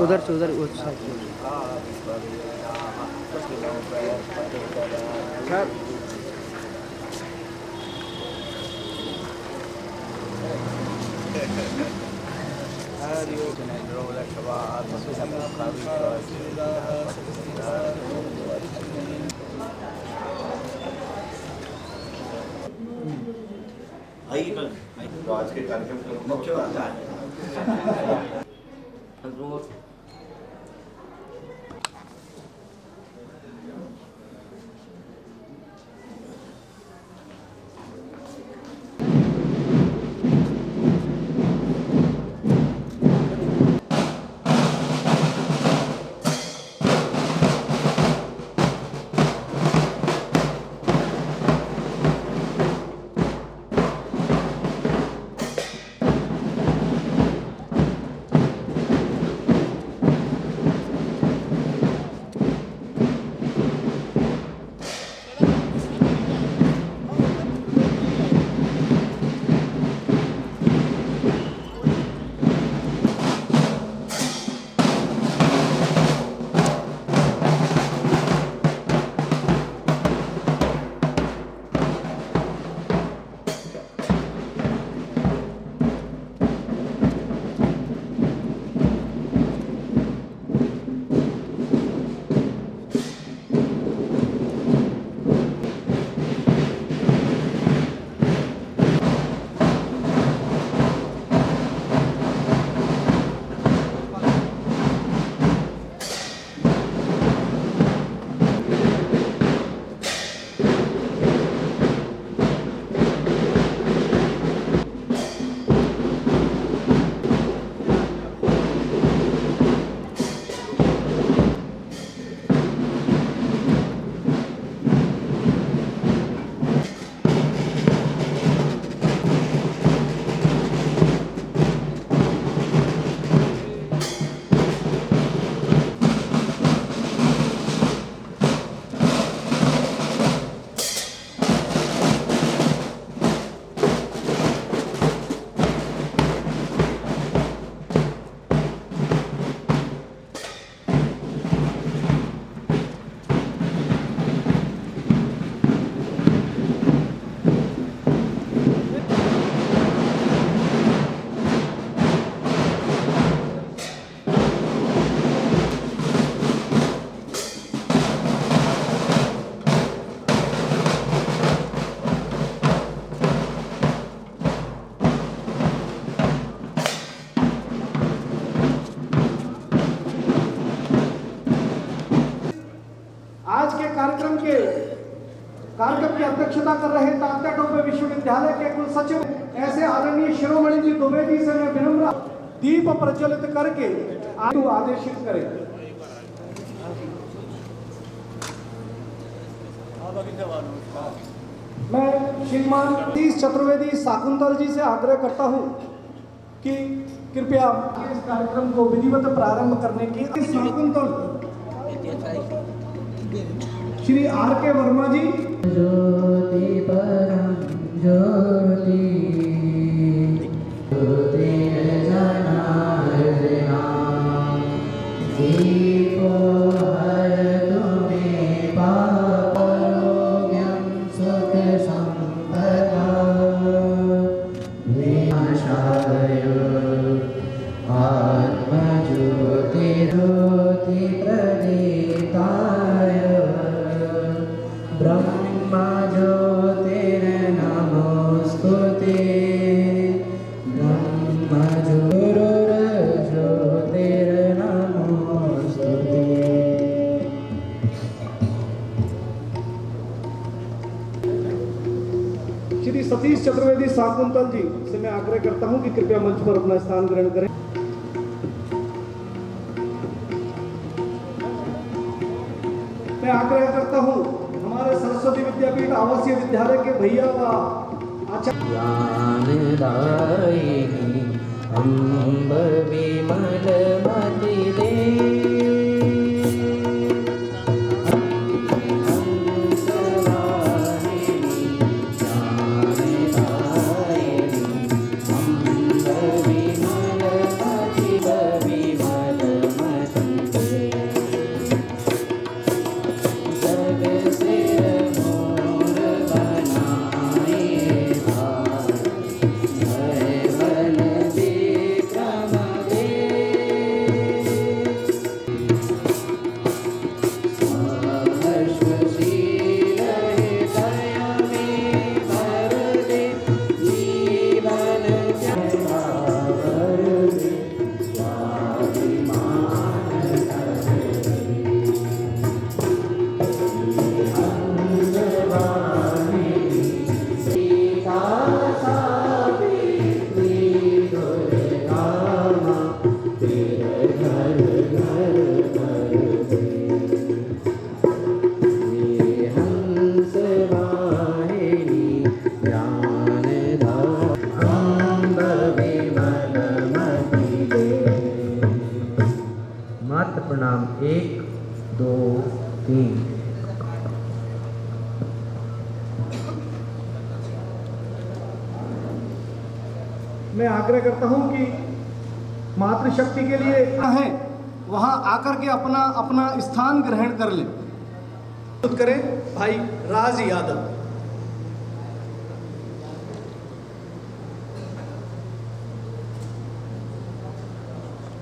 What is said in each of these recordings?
उधर से उधर उस साइड तो आज के कार्यक्रम का मुख्य वार्ता है कार्यक्रम की अध्यक्षता कर रहे तात्या टोपे विश्वविद्यालय के कुल सचिव ऐसे आदरणीय शिरोमणि जी दुबे जी से मैं विनम्र दीप प्रज्वलित करके आदेशित करें। मैं श्रीमान सतीश चतुर्वेदी शाकुंतल जी से आग्रह करता हूं कि कृपया इस कार्यक्रम को विधिवत प्रारंभ करने की शाकुंतल श्री आर के वर्मा जी। ज्योति परम ज्योति दीपो हरतु मे पापरोग्यं सुख संपदा विनाशाय आत्मज्योति ज्योति प्रदीप्ताय ब्रह्मा ज्योतिर्नमोस्तुते ब्रह्मा ज्योतिर्नमोस्तुते। श्री सतीश चतुर्वेदी शाकुंतल जी से मैं आग्रह करता हूं कि कृपया मंच पर अपना स्थान ग्रहण करें। मैं आग्रह करता हूं हमारे सरस्वती विद्यापीठ आवासीय विद्यालय के भैया व ज्ञानदायिनी अम्ब विमल मति दे 1 2 3। मैं आग्रह करता हूं कि मातृशक्ति के लिए हैं वहां आकर के अपना अपना स्थान ग्रहण कर लें। करें भाई राज यादव।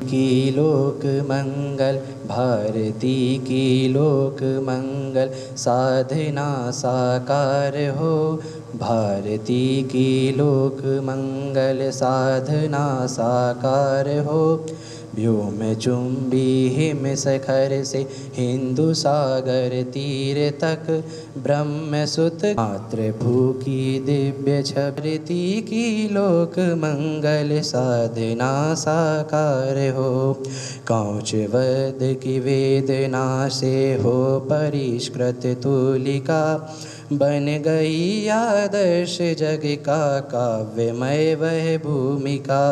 की लोक मंगल, भारती की लोक मंगल, साधना साकार हो। भारती की लोक मंगल, साधना साकार हो। व्योम चुंबी हिम सखर से हिंदू सागर तीर तक, ब्रह्म सुत मातृभू की दिव्य छवि की लोक मंगल, साधना साकार हो। कौच वद की वेदना से हो परिष्कृत तुलिका, बन गई आदर्श जग का काव्यमय वह भूमिका।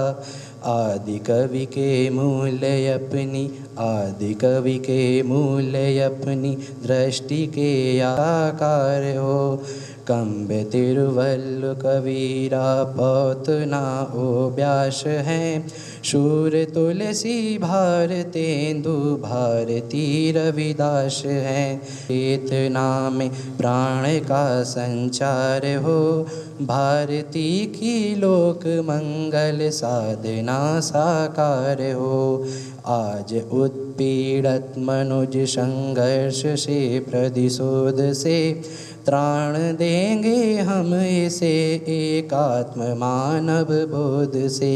आदि कवि के मूल्य अपनी, आदि कवि के मूल्य अपनी, दृष्टि के आकार हो। कंब तिरुवल्लु कबीरा पौतना ओ व्यास हैं, शूर तुलसी भारतेंदु भारती रविदास हैं। चेतना में प्राण का संचार हो, भारती की लोक मंगल, साधना साकार हो। आज उत्पीड़ित मनुज संघर्ष से प्रतिशोध से, त्राण देंगे हम इसे एकात्म मानव बोध से।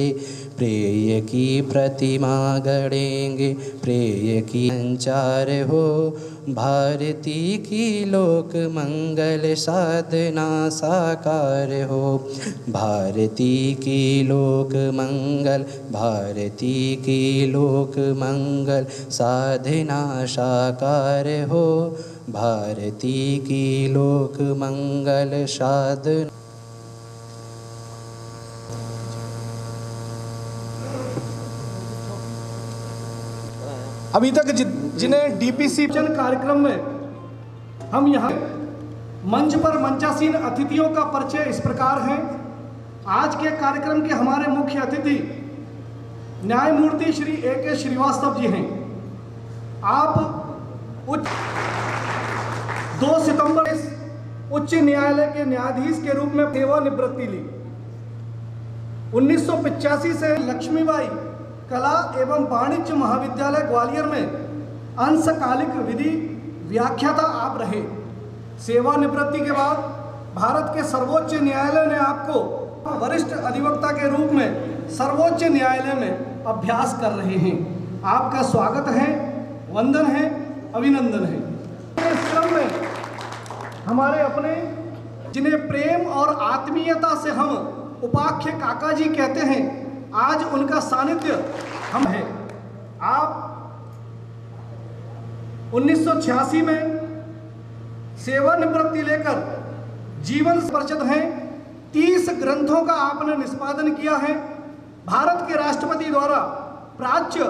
प्रेय की प्रतिमा गढ़ेंगे, प्रेय की संचार हो। भारती की लोक मंगल, साधना साकार हो। भारती की लोक मंगल, भारती की लोक मंगल, साधना साकार हो। भारती की लोक मंगल साधना। अभी तक जिन्हें डीपीसी कार्यक्रम में हम यहाँ मंच पर मंचासीन अतिथियों का परिचय इस प्रकार है। आज के कार्यक्रम के हमारे मुख्य अतिथि न्यायमूर्ति श्री A.K. श्रीवास्तव जी हैं। आप 2 सितंबर उच्च न्यायालय के न्यायाधीश के रूप में सेवानिवृत्ति ली। 1985 से लक्ष्मीबाई कला एवं वाणिज्य महाविद्यालय ग्वालियर में अंशकालिक विधि व्याख्याता आप रहे। सेवानिवृत्ति के बाद भारत के सर्वोच्च न्यायालय ने आपको वरिष्ठ अधिवक्ता के रूप में सर्वोच्च न्यायालय में अभ्यास कर रहे हैं। आपका स्वागत है, वंदन है, अभिनंदन है। इस क्रम में हमारे अपने जिन्हें प्रेम और आत्मीयता से हम उपाख्य काका जी कहते हैं, आज उनका सानिध्य हम है। आप 1986 में सेवानिवृत्ति लेकर जीवन परिचित हैं। 30 ग्रंथों का आपने निष्पादन किया है। भारत के राष्ट्रपति द्वारा प्राच्य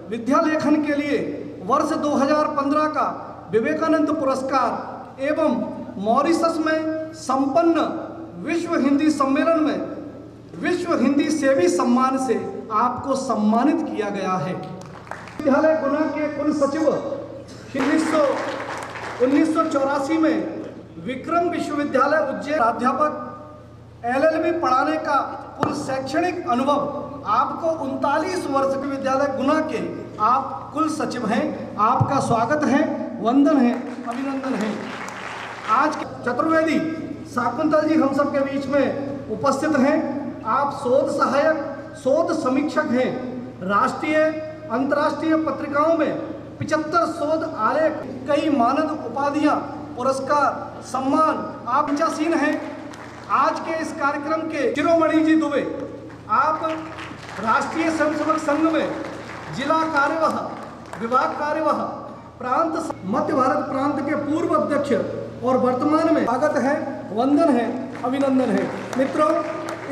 विद्या लेखन के लिए वर्ष 2015 का विवेकानंद पुरस्कार एवं मॉरिशस में संपन्न विश्व हिंदी सम्मेलन में विश्व हिंदी सेवी सम्मान से आपको सम्मानित किया गया है। विद्यालय गुना के कुल सचिव 1984 में विक्रम विश्वविद्यालय उज्जैन प्राध्यापक, LLB पढ़ाने का कुल शैक्षणिक अनुभव आपको 39 वर्ष के विद्यालय गुना के आप कुल सचिव हैं। आपका स्वागत है, वंदन है, अभिनंदन है। आज चतुर्वेदी शाकुंतल जी हम सब के बीच में उपस्थित हैं। आप शोध सहायक, शोध समीक्षक हैं। राष्ट्रीय अंतर्राष्ट्रीय पत्रिकाओं में 75 शोध आलेख, कई मानद उपाधियां, पुरस्कार, सम्मान आप पंचासीन हैं। आज के इस कार्यक्रम के शिरोमणि जी दुबे, आप राष्ट्रीय स्वयंसेवक संघ में जिला कार्यवाह, विभाग कार्यवाह, प्रांत मध्य भारत प्रांत के पूर्व अध्यक्ष और वर्तमान में स्वागत है, वंदन है, अभिनंदन है। मित्रों,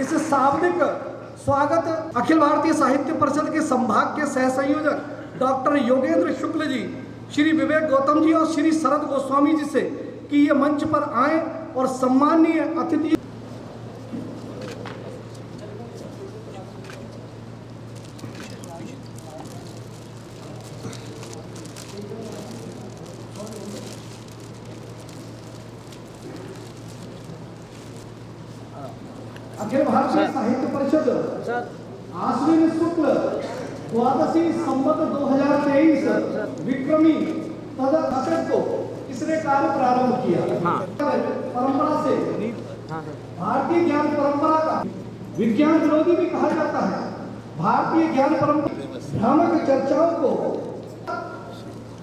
इस शाब्दिक स्वागत अखिल भारतीय साहित्य परिषद के संभाग के सह संयोजक डॉक्टर योगेंद्र शुक्ल जी श्री विवेक गौतम जी और श्री शरद गोस्वामी जी से कि ये मंच पर आए और सम्माननीय अतिथि अखिल भारतीय साहित्य परिषद आश्विन शुक्ल द्वादशी संवत 2023 विक्रमी तदअक्षर को इसने कार्य प्रारंभ किया। परंपरा से भारतीय ज्ञान परंपरा का विज्ञान विरोधी भी कहा जाता है। भारतीय ज्ञान परंपरा भ्रामक चर्चाओं को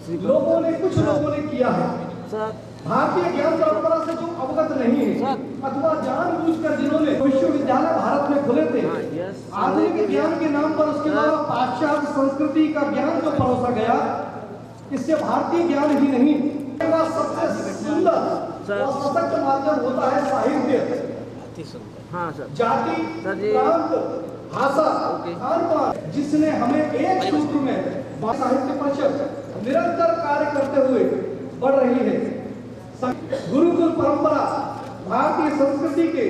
कुछ लोगों ने किया है। भारतीय ज्ञान परंपरा से जो अवगत नहीं है अथवा जानबूझकर जिन्होंने विश्वविद्यालय भारत में खुले थे, आधुनिक ज्ञान के नाम पर उसके द्वारा पाश्चात्य संस्कृति का ज्ञान जो परोसा गया, इससे भारतीय ज्ञान ही नहीं सबसे सुंदर और सशक्त माध्यम होता है साहित्य, जाति, प्रांत, भाषा, खान-पान, जिसने हमें एक सूत्र में साहित्य परिषद निरंतर कार्य करते हुए बढ़ रही है। गुरुकुल परंपरा भारतीय संस्कृति के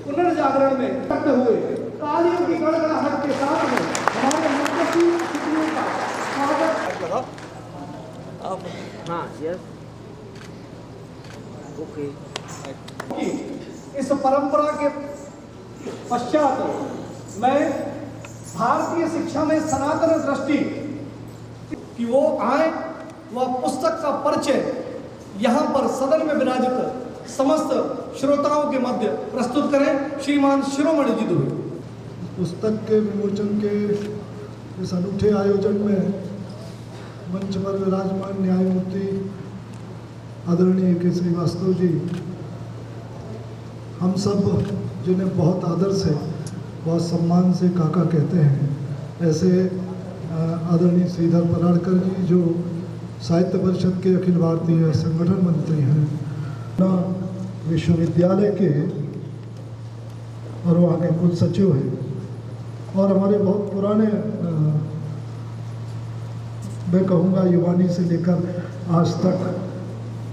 पुनर्जागरण में करते हुए तालियों की गड़गड़ाहट के साथ में हमारे मुख्य अतिथियों का स्वागत। इस परंपरा के पश्चात मैं भारतीय शिक्षा में सनातन दृष्टि कि वो आए, वह पुस्तक का परिचय यहाँ पर सदन में विराजित समस्त श्रोताओं के मध्य प्रस्तुत करें। श्रीमान शिरोमणि जी दुबे। पुस्तक के विमोचन के इस अनूठे आयोजन में मंच पर विराजमान न्यायमूर्ति आदरणीय के श्रीवास्तव जी, हम सब जिन्हें बहुत आदर से, बहुत सम्मान से काका कहते हैं, ऐसे आदरणीय श्रीधर पराड़कर जी जो साहित्य परिषद के अखिल भारतीय संगठन मंत्री हैं, विश्वविद्यालय के और वहाँ के कुल सचिव हैं, और हमारे बहुत पुराने मैं कहूँगा युवानी से लेकर आज तक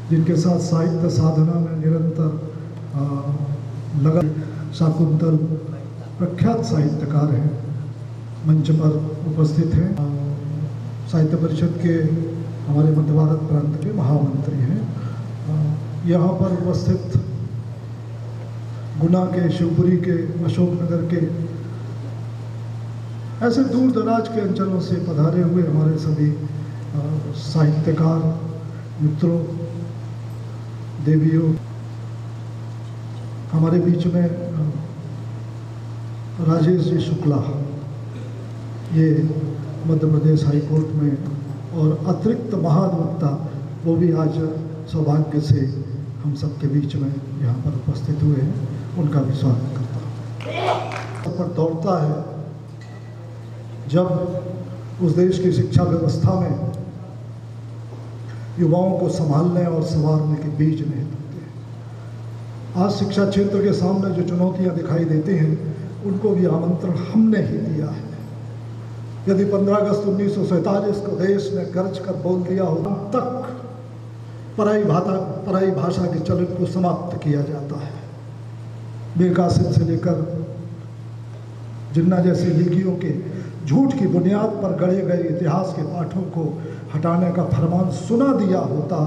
जिनके साथ साहित्य साधना में निरंतर लगा शाकुंतल प्रख्यात साहित्यकार हैं, मंच पर उपस्थित हैं। साहित्य परिषद के हमारे मध्य भारत प्रांत के महामंत्री हैं। यहाँ पर उपस्थित गुना के, शिवपुरी के, अशोकनगर के, ऐसे दूर दराज के अंचलों से पधारे हुए हमारे सभी साहित्यकार मित्रों, देवियों, हमारे बीच में राजेश जी शुक्ला, ये मध्य प्रदेश हाई कोर्ट में और अतिरिक्त महाधिवक्ता, वो भी आज सौभाग्य से हम सबके बीच में यहाँ पर उपस्थित हुए हैं, उनका भी स्वागत करता हूँ। पर दौड़ता है जब उस देश की शिक्षा व्यवस्था में युवाओं को संभालने और संवारने के बीज नहीं होते हैं। आज शिक्षा क्षेत्र के सामने जो चुनौतियाँ दिखाई देती हैं, उनको भी आमंत्रण हमने ही दिया है। यदि 15 अगस्त 1947 को देश ने गर्ज कर बोल दिया हो, तक पराई भाषा के चलन को समाप्त किया जाता है। मीर कासिम से लेकर जिन्ना जैसे लेखियों के झूठ की बुनियाद पर गढ़े गए इतिहास के पाठों को हटाने का फरमान सुना दिया होता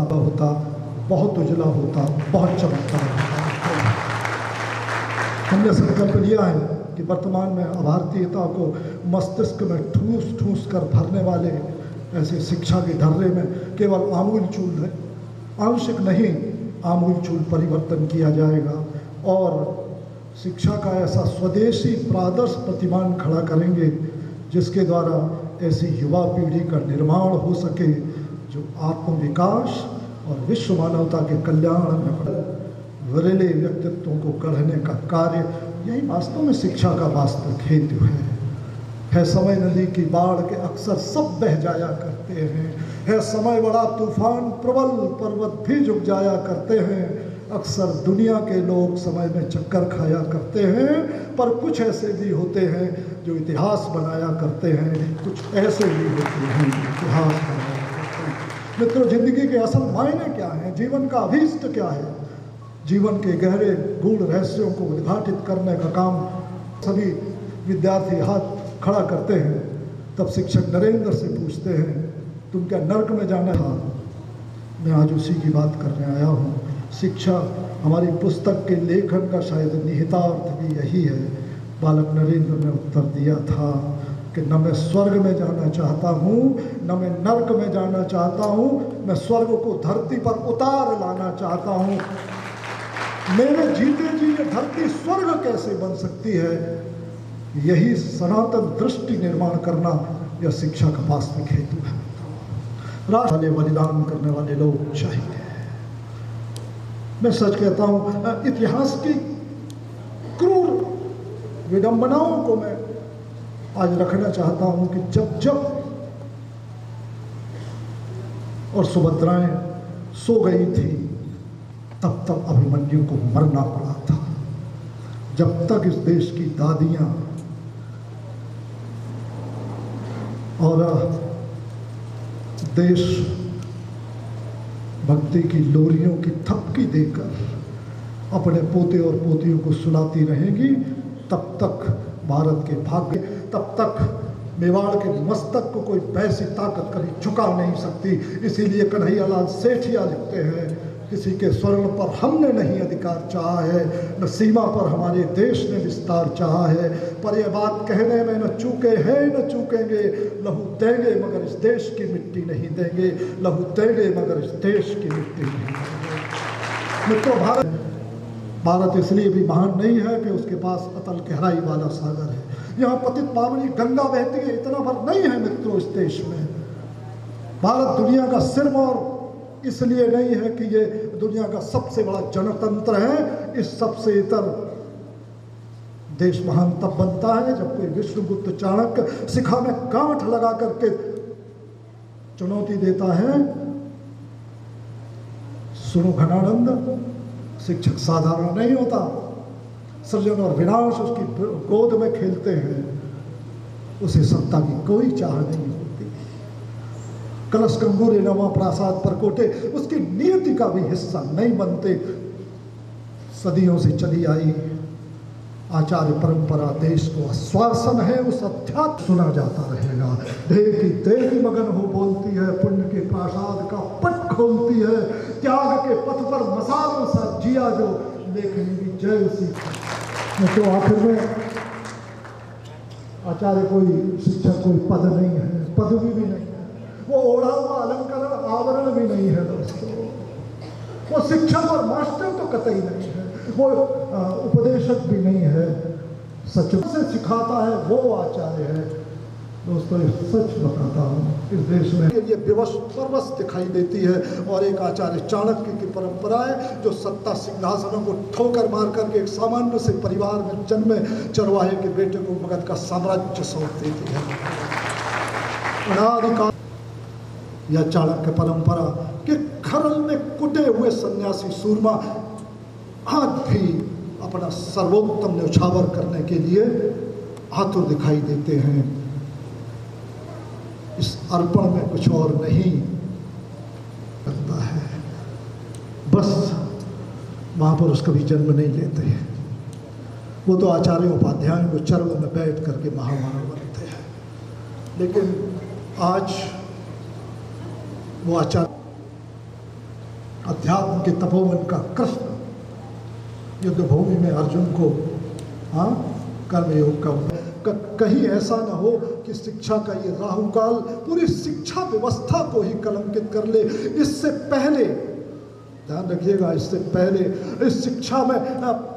बहुत उजला होता, बहुत चमकदार होता। हमने संकल्प लिया है कि वर्तमान में अभारतीयता को मस्तिष्क में ठूस ठूस कर भरने वाले ऐसे शिक्षा के ढर्रे में केवल आंशिक नहीं, आमूलचूल परिवर्तन किया जाएगा और शिक्षा का ऐसा स्वदेशी प्रादर्श प्रतिमान खड़ा करेंगे जिसके द्वारा ऐसी युवा पीढ़ी का निर्माण हो सके जो आत्मविकास और विश्व मानवता के कल्याण में विरले व्यक्तित्वों को गढ़ने का कार्य, यही वास्तव में शिक्षा का वास्तविक हेतु है। समय नदी की बाढ़ के अक्सर सब बह जाया करते हैं, है समय बड़ा तूफान प्रबल पर्वत भी झुक जाया करते हैं। अक्सर दुनिया के लोग समय में चक्कर खाया करते हैं, पर कुछ ऐसे भी होते हैं जो इतिहास बनाया करते हैं, कुछ ऐसे भी होते हैं इतिहास बनाया करते हैं। मित्रों, जिंदगी के असल मायने क्या हैं, जीवन का अभीष्ट क्या है, जीवन के गहरे गूढ़ रहस्यों को उद्घाटित करने का काम सभी विद्यार्थी हाथ खड़ा करते हैं। तब शिक्षक नरेंद्र से पूछते हैं, तुम क्या नर्क में जाना था? मैं आज उसी की बात करने आया हूँ। शिक्षा हमारी पुस्तक के लेखन का शायद निहितार्थ भी यही है। बालक नरेंद्र ने उत्तर दिया था कि न मैं स्वर्ग में जाना चाहता हूँ, न मैं नर्क में जाना चाहता हूँ, मैं स्वर्ग को धरती पर उतार लाना चाहता हूँ। मेरे जीते जी ये धरती स्वर्ग कैसे बन सकती है? यही सनातन दृष्टि निर्माण करना यह शिक्षा का वास्तविक हेतु है। राष्ट्र वाले बलिदान करने वाले लोग चाहिए। मैं सच कहता हूँ, इतिहास की क्रूर विडंबनाओं को मैं आज रखना चाहता हूँ कि जब जब और सुभद्राएं सो गई थी तब तब अभिमन्यु को मरना पड़ा था। जब तक इस देश की दादियां और देश भक्ति की लोरियों की थपकी देकर अपने पोते और पोतियों को सुलाती रहेंगी, तब तक भारत के भाग्य, तब तक मेवाड़ के मस्तक को कोई वैसी ताकत कभी झुका नहीं सकती। इसीलिए कन्हैयालाल सेठिया लिखते हैं, किसी के स्वर्ण पर हमने नहीं अधिकार चाहा है, न सीमा पर हमारे देश ने विस्तार चाहा है, पर यह बात कहने में न चूके हैं न चूकेंगे। लहू देंगे मगर इस देश की मिट्टी नहीं देंगे, लहू देंगे मगर इस देश की मिट्टी नहीं देंगे। मित्रों, भारत इसलिए भी महान नहीं है कि उसके पास अतल गहराई वाला सागर है। यहाँ पतित पावनी गंगा बहती है, इतना भर नहीं है मित्रों इस देश में। भारत दुनिया का सिरमौर इसलिए नहीं है कि ये दुनिया का सबसे बड़ा जनतंत्र है। इस सबसे इतर देश महान तब बनता है जब कोई विष्णुगुप्त चाणक्य शिखा में गांठ लगा करके चुनौती देता है, सुनो घनानंद, शिक्षक साधारण नहीं होता। सृजन और विनाश उसकी गोद में खेलते हैं, उसे सत्ता की कोई चाह नहीं होती। कलश कंगूरे नवा प्रासाद परकोटे उसकी नियति का भी हिस्सा नहीं बनते। सदियों से चली आई आचार्य परंपरा देश को आश्वासन है, उस अध्यात्म सुना जाता रहेगा। देह की देह मगन हो बोलती है, पुण्य के प्रासाद का पट खोलती है, त्याग के पथ पर मसालों सा जिया जो लेखनी की जय उसी। तो आखिर में आचार्य कोई शिक्षक कोई पद नहीं है, पदवी भी नहीं है, वो ओढ़ा हुआ अलंकरण आवरण भी नहीं है दोस्तों। वो शिक्षक और मास्टर तो कतई नहीं है, वो उपदेशक भी नहीं है, सच से सिखाता है वो आचार्य है। दोस्तों, सच बताता हूँ, इस देश में ये विवश दिखाई देती है। और एक आचार्य चाणक्य की परंपरा है जो सत्ता सिंहासनों को ठोकर मार करके एक सामान्य से परिवार में जन्मे चरवाहे के बेटे को मगध का साम्राज्य सौंप देती है। अनादिकाल यह चाणक्य परंपरा के खरल में कुटे हुए सन्यासी सूरमा आज भी अपना सर्वोत्तम न्यौछावर करने के लिए आतुर दिखाई देते हैं। इस अर्पण में कुछ और नहीं करता है, बस महापुरुष कभी जन्म नहीं लेते हैं। वो तो आचार्य उपाध्यायों को चरण में बैठ करके महामानव बनते हैं। लेकिन आज वो आचार्य अध्यात्म के तपोवन का कृष्ण युद्ध भूमि में अर्जुन को कर्मयोग का कहीं ऐसा ना हो कि शिक्षा का ये राहुकाल पूरी शिक्षा व्यवस्था को ही कलंकित कर ले। इससे पहले ध्यान रखिएगा, इससे पहले इस शिक्षा में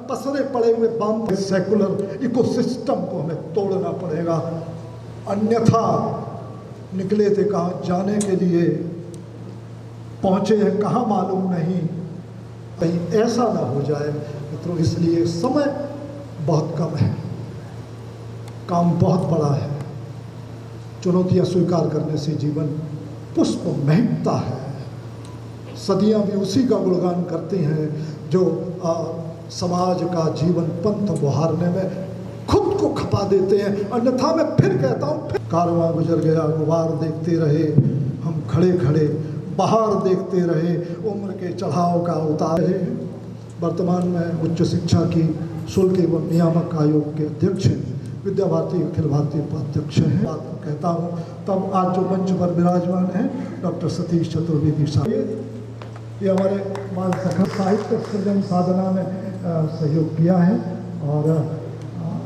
पसरे पड़े हुए बाम सेकुलर इकोसिस्टम को हमें तोड़ना पड़ेगा, अन्यथा निकले थे कहाँ जाने के लिए, पहुँचे हैं कहाँ मालूम नहीं, कहीं ऐसा ना हो जाए मित्रों। इसलिए समय बहुत कम है, काम बहुत बड़ा है, चुनौतियां स्वीकार करने से जीवन पुष्प महकता है। सदियां भी उसी का गुणगान करती हैं जो समाज का जीवन पंथ बुहारने में खुद को खपा देते हैं। अन्यथा मैं फिर कहता हूँ, कारवां गुजर गया गुबार देखते रहे हम खड़े खड़े, बाहर देखते रहे, उम्र के चढ़ाव का उतार रहे हैं। वर्तमान में उच्च शिक्षा की शुल्क एवं नियामक आयोग के अध्यक्ष हैं, विद्या भारती अखिल भारतीय उपाध्यक्ष हैं। बात कहता हूँ तब आज जो मंच पर विराजमान हैं डॉक्टर सतीश चतुर्वेदी साहब, ये हमारे बाल सखा साहित्य सृजन साधना में सहयोग किया है और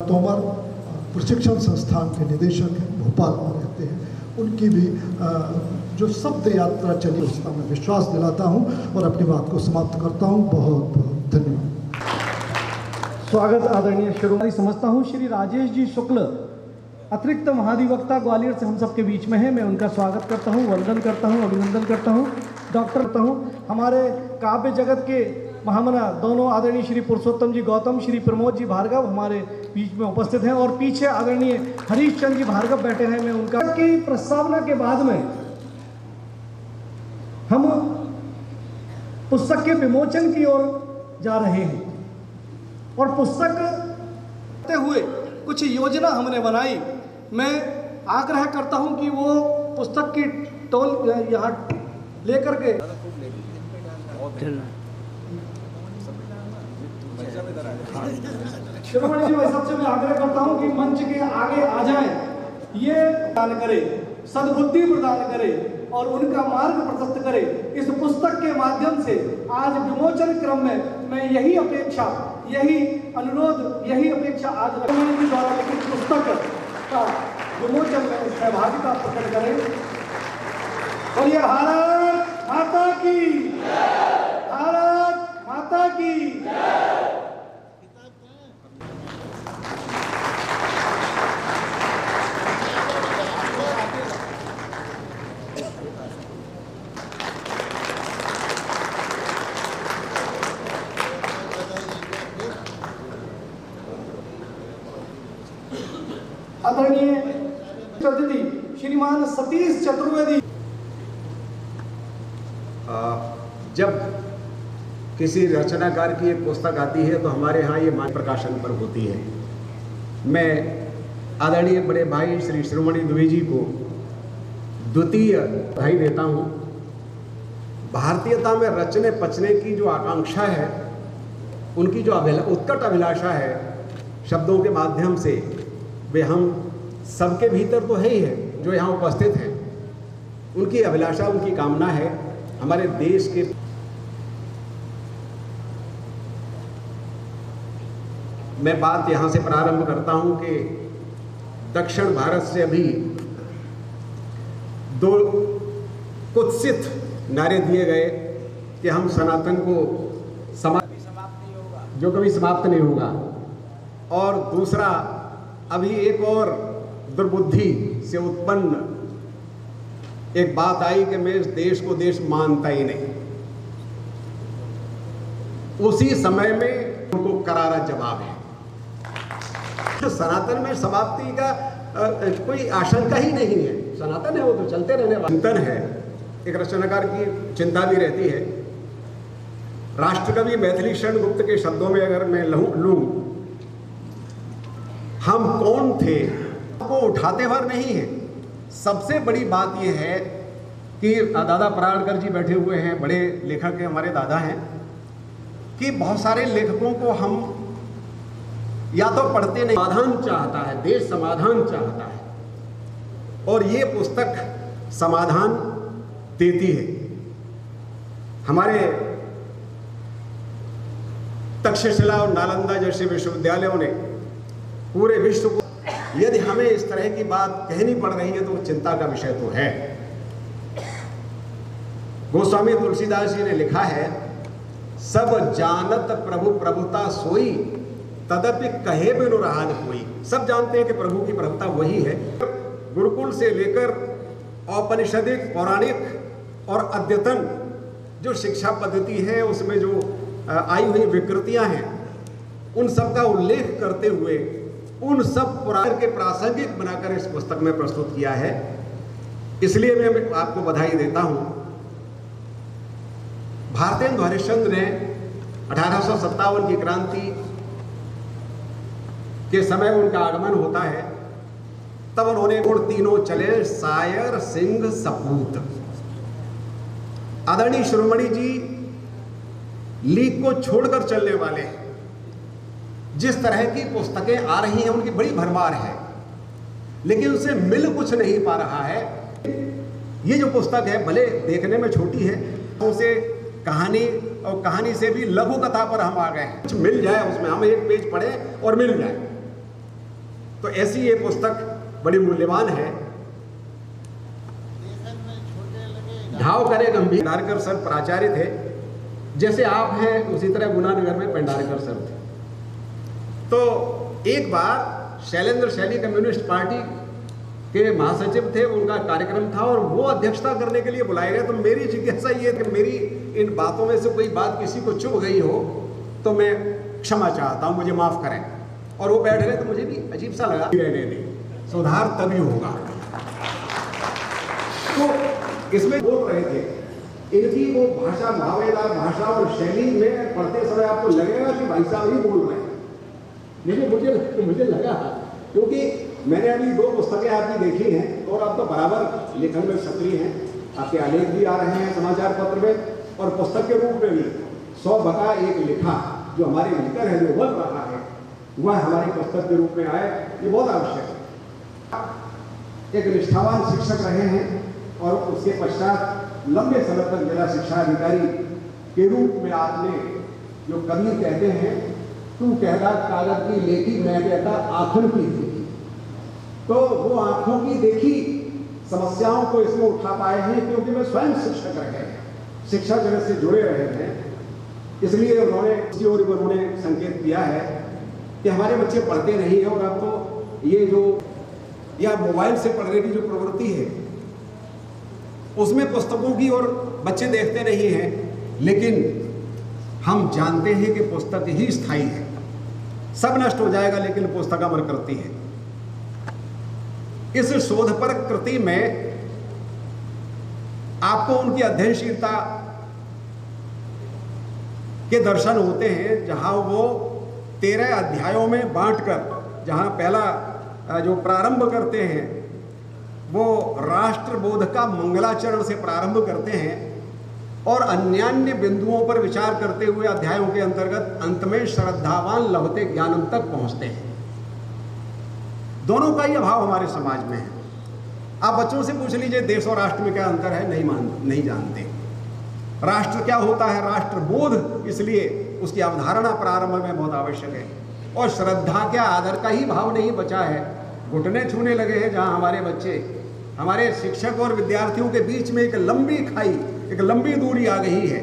तोमर प्रशिक्षण संस्थान के निदेशक हैं, भोपाल में रहते हैं। उनकी भी जो शब्द यात्रा चली उसका मैं विश्वास दिलाता हूं और अपनी बात को समाप्त करता हूं। बहुत बहुत धन्यवाद। स्वागत आदरणीय शिरोमणि समझता हूँ श्री राजेश जी शुक्ल, अतिरिक्त महाधिवक्ता ग्वालियर से हम सबके बीच में है। मैं उनका स्वागत करता हूँ, वंदन करता हूँ, अभिनंदन करता हूँ, डॉक्टर करता हूँ। हमारे काव्य जगत के महामना दोनों आदरणीय श्री पुरुषोत्तम जी गौतम, श्री प्रमोद जी भार्गव हमारे बीच में उपस्थित हैं और पीछे आदरणीय हरीश चंद्र जी भार्गव बैठे हैं। मैं उनका की प्रस्तावना के बाद में हम पुस्तक के विमोचन की ओर जा रहे हैं और पुस्तक करते हुए कुछ योजना हमने बनाई। मैं आग्रह करता हूं कि वो पुस्तक की टोल यहाँ लेकर के शिरोमणि जी भाई सबसे मैं आग्रह करता हूं कि मंच के आगे आ जाएं, ये प्रदान करे, सद्बुद्धि प्रदान करे और उनका मार्ग प्रशस्त करे। इस पुस्तक के माध्यम से आज विमोचन क्रम में मैं यही अपेक्षा, यही अनुरोध, यही अपेक्षा आज शिरोमणि जी द्वारा लिखित पुस्तक का विमोचन में सहभागिता प्रकट करें। और ये भारत माता की, भारत माता की। आदरणीय श्रीमान सतीश चतुर्वेदी। जब किसी रचनाकार की एक पुस्तक आती है तो हमारे यहाँ ये मान प्रकाशन पर होती है। मैं आदरणीय बड़े भाई श्री शिरोमणि द्विवेदी जी को द्वितीय बधाई देता हूँ। भारतीयता में रचने पचने की जो आकांक्षा है, उनकी जो उत्कट अभिलाषा है, शब्दों के माध्यम से वे हम सबके भीतर तो है ही है जो यहाँ उपस्थित हैं। उनकी अभिलाषा, उनकी कामना है हमारे देश के। मैं बात यहाँ से प्रारंभ करता हूँ कि दक्षिण भारत से अभी दो कुत्सित नारे दिए गए कि हम सनातन को जो कभी समाप्त नहीं होगा, और दूसरा अभी एक और दुर्बुद्धि से उत्पन्न एक बात आई कि मैं इस देश को देश मानता ही नहीं। उसी समय में उनको करारा जवाब है। सनातन में समाप्ति का कोई आशंका ही नहीं है। सनातन है वो तो चलते रहने वाला चिंतन है। एक रचनाकार की चिंता भी रहती है। राष्ट्रकवि मैथिली शरण गुप्त के शब्दों में अगर मैं लूं, हम कौन थे को उठाते भर नहीं है। सबसे बड़ी बात यह है कि दादा पराड़कर जी बैठे हुए हैं, बड़े लेखक हमारे दादा हैं, कि बहुत सारे लेखकों को हम या तो पढ़ते नहीं। समाधान चाहता है देश, समाधान चाहता है, और ये पुस्तक समाधान देती है। हमारे तक्षशिला और नालंदा जैसे विश्वविद्यालयों ने पूरे विश्व को, यदि हमें इस तरह की बात कहनी पड़ रही है तो चिंता का विषय तो है। गोस्वामी तुलसीदास जी ने लिखा है, सब जानत प्रभु प्रभुता सोई, तदपि कहे बिनु रहा न कोई। सब जानते हैं कि प्रभु की प्रभुता वही है। गुरुकुल से लेकर औपनिषदिक, पौराणिक और अद्यतन जो शिक्षा पद्धति है, उसमें जो आई हुई विकृतियां हैं, उन सब का उल्लेख करते हुए उन सब पुराण के प्रासंगिक बनाकर इस पुस्तक में प्रस्तुत किया है। इसलिए मैं आपको बधाई देता हूं। भारतेंदु हरिश्चंद्र ने 1857 की क्रांति के समय उनका आगमन होता है, तब उन्होंने गुण तीनों चले सायर सिंह सपूत। आदरणीय शिरोमणि जी लीग को छोड़कर चलने वाले हैं। जिस तरह की पुस्तकें आ रही हैं उनकी बड़ी भरमार है, लेकिन उसे मिल कुछ नहीं पा रहा है। ये जो पुस्तक है भले देखने में छोटी है, उसे कहानी और कहानी से भी लघु कथा पर हम आ गए हैं। कुछ मिल जाए उसमें, हम एक पेज पढ़ें और मिल जाए, तो ऐसी ये पुस्तक बड़ी मूल्यवान है। घाव करे गंभीर। पेंडारकर सर प्राचार्य थे, जैसे आप हैं उसी तरह गुनानगर में पेंडारकर सर थे। तो एक बार शैलेंद्र शैली कम्युनिस्ट पार्टी के महासचिव थे, उनका कार्यक्रम था और वो अध्यक्षता करने के लिए बुलाए गए। तो मेरी जिज्ञासा ये कि मेरी इन बातों में से कोई बात किसी को चुभ गई हो तो मैं क्षमा चाहता हूँ, मुझे माफ करें। और वो बैठ गए तो मुझे भी अजीब सा लगा। सुधार तभी होगा। तो इसमें बोल रहे थे, इनकी वो भाषा, भावेदार भाषा और शैली में पढ़ते समय आपको लगेगा कि भाई साहब ही बोल रहे हैं, लेकिन मुझे लगा, क्योंकि मैंने अभी 2 पुस्तकें आपकी देखी हैं और आप तो बराबर लेखन में सक्रिय हैं। आपके आलेख भी आ रहे हैं समाचार पत्र में, और पुस्तक के रूप में भी 100 बका 1 लिखा जो हमारे भीतर है, जो बन रहा है, वह हमारी पुस्तक के रूप में आए, ये बहुत आवश्यक है। एक निष्ठावान शिक्षक रहे हैं और उसके पश्चात लंबे समय तक जिला शिक्षा अधिकारी के रूप में आपने, जो कबीर कहते हैं, तू कहला कागज की लेखी, मैं कहता आँखों की देखी, तो वो आँखों की देखी समस्याओं को इसमें उठा पाए हैं, क्योंकि मैं स्वयं शिक्षक रहे हैं, शिक्षा जगत से जुड़े रहे हैं। इसलिए उन्होंने संकेत किया है कि हमारे बच्चे पढ़ते नहीं हैं, और आपको ये जो या मोबाइल से पढ़ने की जो प्रवृत्ति है उसमें पुस्तकों की और बच्चे देखते नहीं हैं, लेकिन हम जानते हैं कि पुस्तक ही स्थायी है। सब नष्ट हो जाएगा लेकिन पुस्तक अमर करती है। इस शोधपर कृति में आपको उनकी अध्ययनशीलता के दर्शन होते हैं, जहां वो 13 अध्यायों में बांटकर, जहां पहला जो प्रारंभ करते हैं वो राष्ट्रबोध का मंगलाचरण से प्रारंभ करते हैं और अन्यान्य बिंदुओं पर विचार करते हुए अध्यायों के अंतर्गत अंत में श्रद्धावान लभते ज्ञानम तक पहुंचते हैं। दोनों का ही अभाव हमारे समाज में है। आप बच्चों से पूछ लीजिए देश और राष्ट्र में क्या अंतर है, नहीं जानते। राष्ट्र क्या होता है, राष्ट्रबोध, इसलिए उसकी अवधारणा प्रारंभ में बहुत आवश्यक है। और श्रद्धा क्या, आदर का ही भाव नहीं बचा है, घुटने छूने लगे हैं। जहां हमारे बच्चे, हमारे शिक्षक और विद्यार्थियों के बीच में एक लंबी खाई, एक लंबी दूरी आ गई है,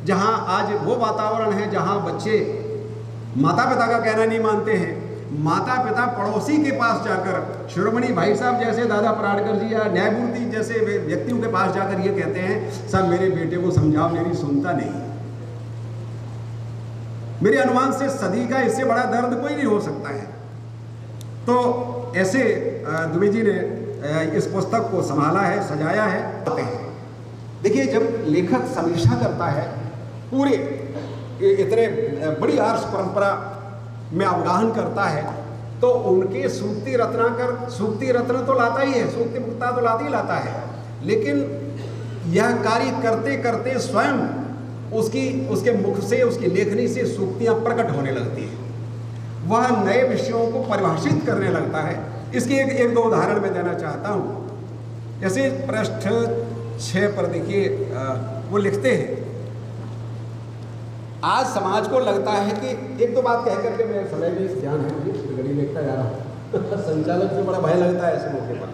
जहां आज वो वातावरण है जहां बच्चे माता पिता का कहना नहीं मानते हैं। माता पिता पड़ोसी के पास जाकर, शिरोमणि भाई साहब जैसे दादा पराड़कर जी या न्यायमूर्ति जैसे व्यक्तियों के पास जाकर ये कहते हैं, सब मेरे बेटे को समझाओ, मेरी सुनता नहीं। मेरे अनुमान से सदी का इससे बड़ा दर्द कोई नहीं हो सकता है। तो ऐसे दुबे जी ने इस पुस्तक को संभाला है, सजाया है। देखिए, जब लेखक समीक्षा करता है पूरे इतने बड़ी आर्ष परंपरा में अवगाहन करता है, तो उनके सूक्ति रत्न तो लाता ही है, सूक्ति मुक्ता तो लाता है, लेकिन यह कार्य करते करते स्वयं उसके मुख से, उसकी लेखनी से सूक्तियां प्रकट होने लगती है। वह नए विषयों को परिभाषित करने लगता है। इसके एक 2 उदाहरण मैं देना चाहता हूँ। जैसे पृष्ठ 6 पर देखिए, वो लिखते हैं, आज समाज को लगता है कि, 1-2 बात कह करके मैं समय भी ध्यान है, मुझे घड़ी देखता जा रहा संचालक से बड़ा भय लगता है ऐसे मौके पर।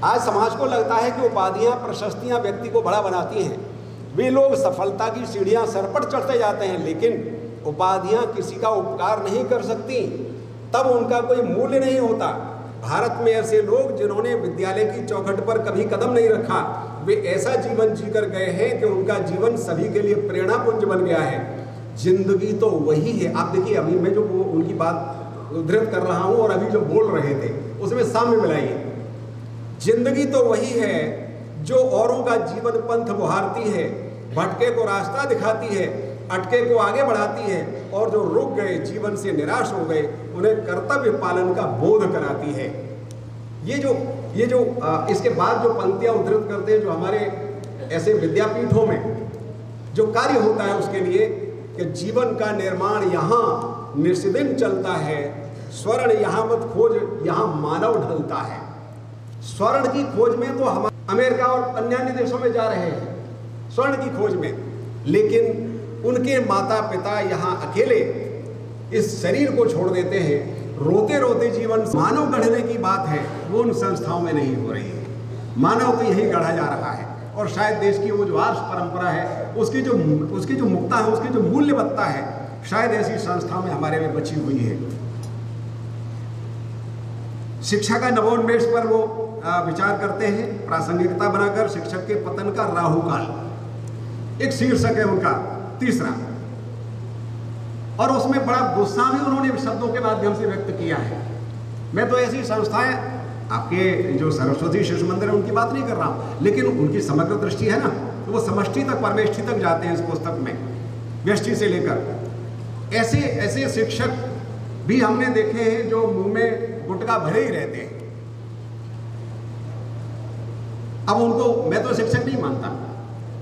आज समाज को लगता है कि उपाधियां, प्रशस्तियां व्यक्ति को बड़ा बनाती हैं। वे लोग सफलता की सीढ़ियां सर पर चढ़ते जाते हैं, लेकिन उपाधियां किसी का उपकार नहीं कर सकती, तब उनका कोई मूल्य नहीं होता। भारत में ऐसे लोग जिन्होंने विद्यालय की चौखट पर कभी कदम नहीं रखा, वे ऐसा जीवन जीकर गए हैं कि उनका जीवन सभी के लिए प्रेरणा पुंज बन गया है। जिंदगी तो वही है। आप देखिए, अभी मैं जो उनकी बात उद्धृत कर रहा हूँ और अभी जो बोल रहे थे उसमें साम्य मिलाइए। जिंदगी तो वही है जो औरों का जीवन पंथ बुहारती है, भटके को रास्ता दिखाती है, अटके को आगे बढ़ाती है, और जो रुक गए, जीवन से निराश हो गए, उन्हें कर्तव्य पालन का बोध कराती है। ये जो इसके बाद जो पंक्तियां उद्धृत करते हैं, जो हमारे ऐसे विद्यापीठों में जो कार्य होता है उसके लिए कि जीवन का निर्माण यहाँ निस्दिन चलता है, स्वर्ण यहाँ मत खोज, यहाँ मानव ढलता है। स्वर्ण की खोज में तो हम अमेरिका और अन्य देशों में जा रहे हैं स्वर्ण की खोज में, लेकिन उनके माता पिता यहाँ अकेले इस शरीर को छोड़ देते हैं। रोते रोते जीवन मानव गढ़ने की बात है वो उन संस्थाओं में नहीं हो रही है। मानव को यही गढ़ा जा रहा है और शायद देश की वो जो वार्ष परंपरा है उसकी जो मुक्ता है, उसकी जो मूल्यवत्ता है, शायद ऐसी संस्थाओं में हमारे में बची हुई है। शिक्षा का नवोन्मेष पर वो विचार करते हैं, प्रासंगिकता बनाकर शिक्षक के पतन का राहुकाल एक शीर्षक है उनका तीसरा, और उसमें बड़ा गुस्सा भी उन्होंने शब्दों के माध्यम से व्यक्त किया है। मैं तो ऐसी संस्थाएं, आपके जो सरस्वती शिशु मंदिर है उनकी बात नहीं कर रहा हूं, लेकिन उनकी समग्र दृष्टि है ना, तो वो समष्टि तक परमेष्टि तक जाते हैं इस पुस्तक में, व्यष्टि से लेकर। ऐसे ऐसे शिक्षक भी हमने देखे हैं जो मुंह में गुटका भरे ही रहते हैं। अब उनको मैं तो शिक्षक नहीं मानता।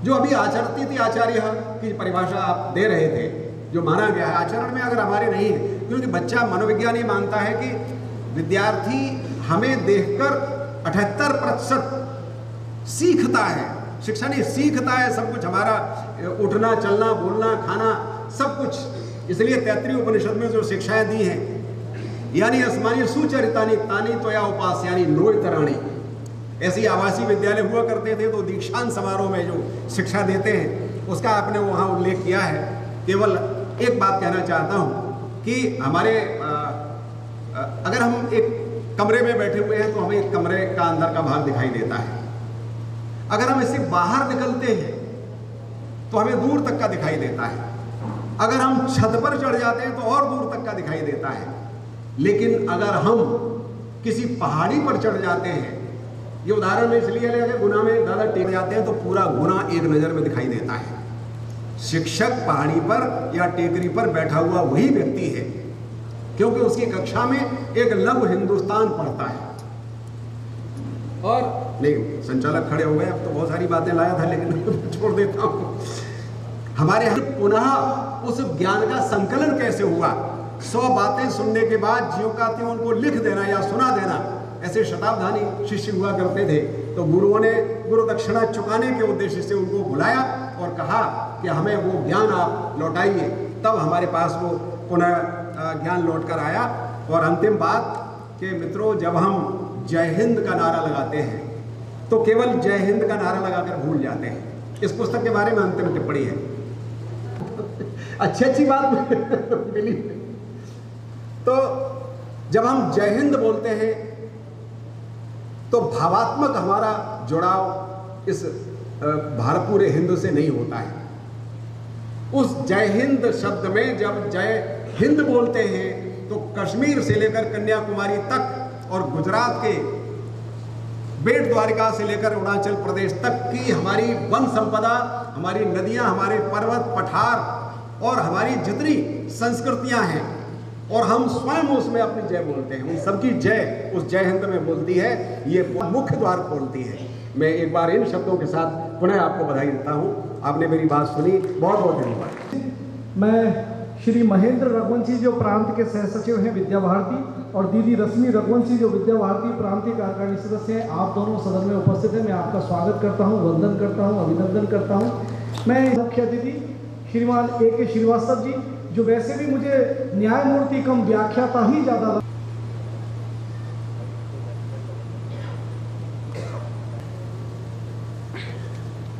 जो अभी आचरती थी आचार्य की परिभाषा आप दे रहे थे, जो माना गया है आचरण में अगर हमारे नहीं है, क्योंकि बच्चा मनोविज्ञान ही मानता है कि विद्यार्थी हमें देखकर 78% सीखता है, शिक्षा नहीं सीखता है सब कुछ, हमारा उठना चलना बोलना खाना सब कुछ। इसलिए 33 उपनिषद में जो शिक्षाएं दी हैं, यानी अस्मानी सुचरितानी तानी तो या उपास यानी नोयतराणी, ऐसी आवासीय विद्यालय हुआ करते थे, तो दीक्षांत समारोह में जो शिक्षा देते हैं उसका आपने वहाँ उल्लेख किया है। केवल एक बात कहना चाहता हूँ कि हमारे अगर हम एक कमरे में बैठे हुए हैं तो हमें एक कमरे का अंदर का भाग दिखाई देता है। अगर हम इससे बाहर निकलते हैं तो हमें दूर तक का दिखाई देता है। अगर हम छत पर चढ़ जाते हैं तो और दूर तक का दिखाई देता है। लेकिन अगर हम किसी पहाड़ी पर चढ़ जाते हैं, ये उदाहरण में इसलिए ले, गुना में दादा टेक जाते हैं तो पूरा गुना एक नज़र में दिखाई देता है। शिक्षक पहाड़ी पर या टेकरी पर बैठा हुआ वही व्यक्ति है, क्योंकि उसकी कक्षा में एक लघु हिंदुस्तान पढ़ता है। और नहीं, संचालक खड़े हो गए, अब तो बहुत सारी बातें लाया था लेकिन छोड़ देता हूँ। हमारे यहाँ पुनः उस ज्ञान का संकलन कैसे हुआ? 100 बातें सुनने के बाद ज्यों का त्यों उनको लिख देना या सुना देना, ऐसे शताब्दानी शिष्य हुआ करते थे। तो गुरुओं ने गुरु दक्षिणा चुकाने के उद्देश्य से उनको बुलाया और कहा कि हमें वो ज्ञान आप लौटाइए, तब हमारे पास वो पुनः ज्ञान लौट कर आया। और अंतिम बात कि मित्रों, जब हम जय हिंद का नारा लगाते हैं तो केवल जय हिंद का नारा लगाकर भूल जाते हैं। इस पुस्तक के बारे में अंतिम टिप्पणी है, अच्छी बात मिली। तो जब हम जय हिंद बोलते हैं तो भावात्मक हमारा जुड़ाव इस भारतपूरे हिंद से नहीं होता है। उस जय हिंद शब्द में जब जय हिंद बोलते हैं तो कश्मीर से लेकर कन्याकुमारी तक और गुजरात के बेट द्वारिका से लेकर अरुणाचल प्रदेश तक की हमारी वन संपदा, हमारी नदियां, हमारे पर्वत पठार और हमारी जितनी संस्कृतियां हैं, और हम स्वयं उसमें अपनी जय बोलते हैं, उन सबकी जय उस जय हिंद में बोलती है। ये मुख्य द्वार खोलती है। मैं एक बार इन शब्दों के साथ पुनः आपको बधाई देता हूँ। आपने मेरी बात सुनी, बहुत बहुत धन्यवाद। मैं श्री महेंद्र रघुवंशी जो प्रांत के सह सचिव हैं विद्या भारती, और दीदी रश्मि रघुवंशी जो विद्या भारती प्रांतीय कार्यकारिणी सदस्य हैं, आप दोनों सदन में उपस्थित हैं। मैं आपका स्वागत करता हूं, वंदन करता हूं, अभिनंदन करता हूं। मैं मुख्य अतिथि श्रीमान A.K. श्रीवास्तव जी, जो वैसे भी मुझे न्यायमूर्ति कम व्याख्याता ही ज़्यादा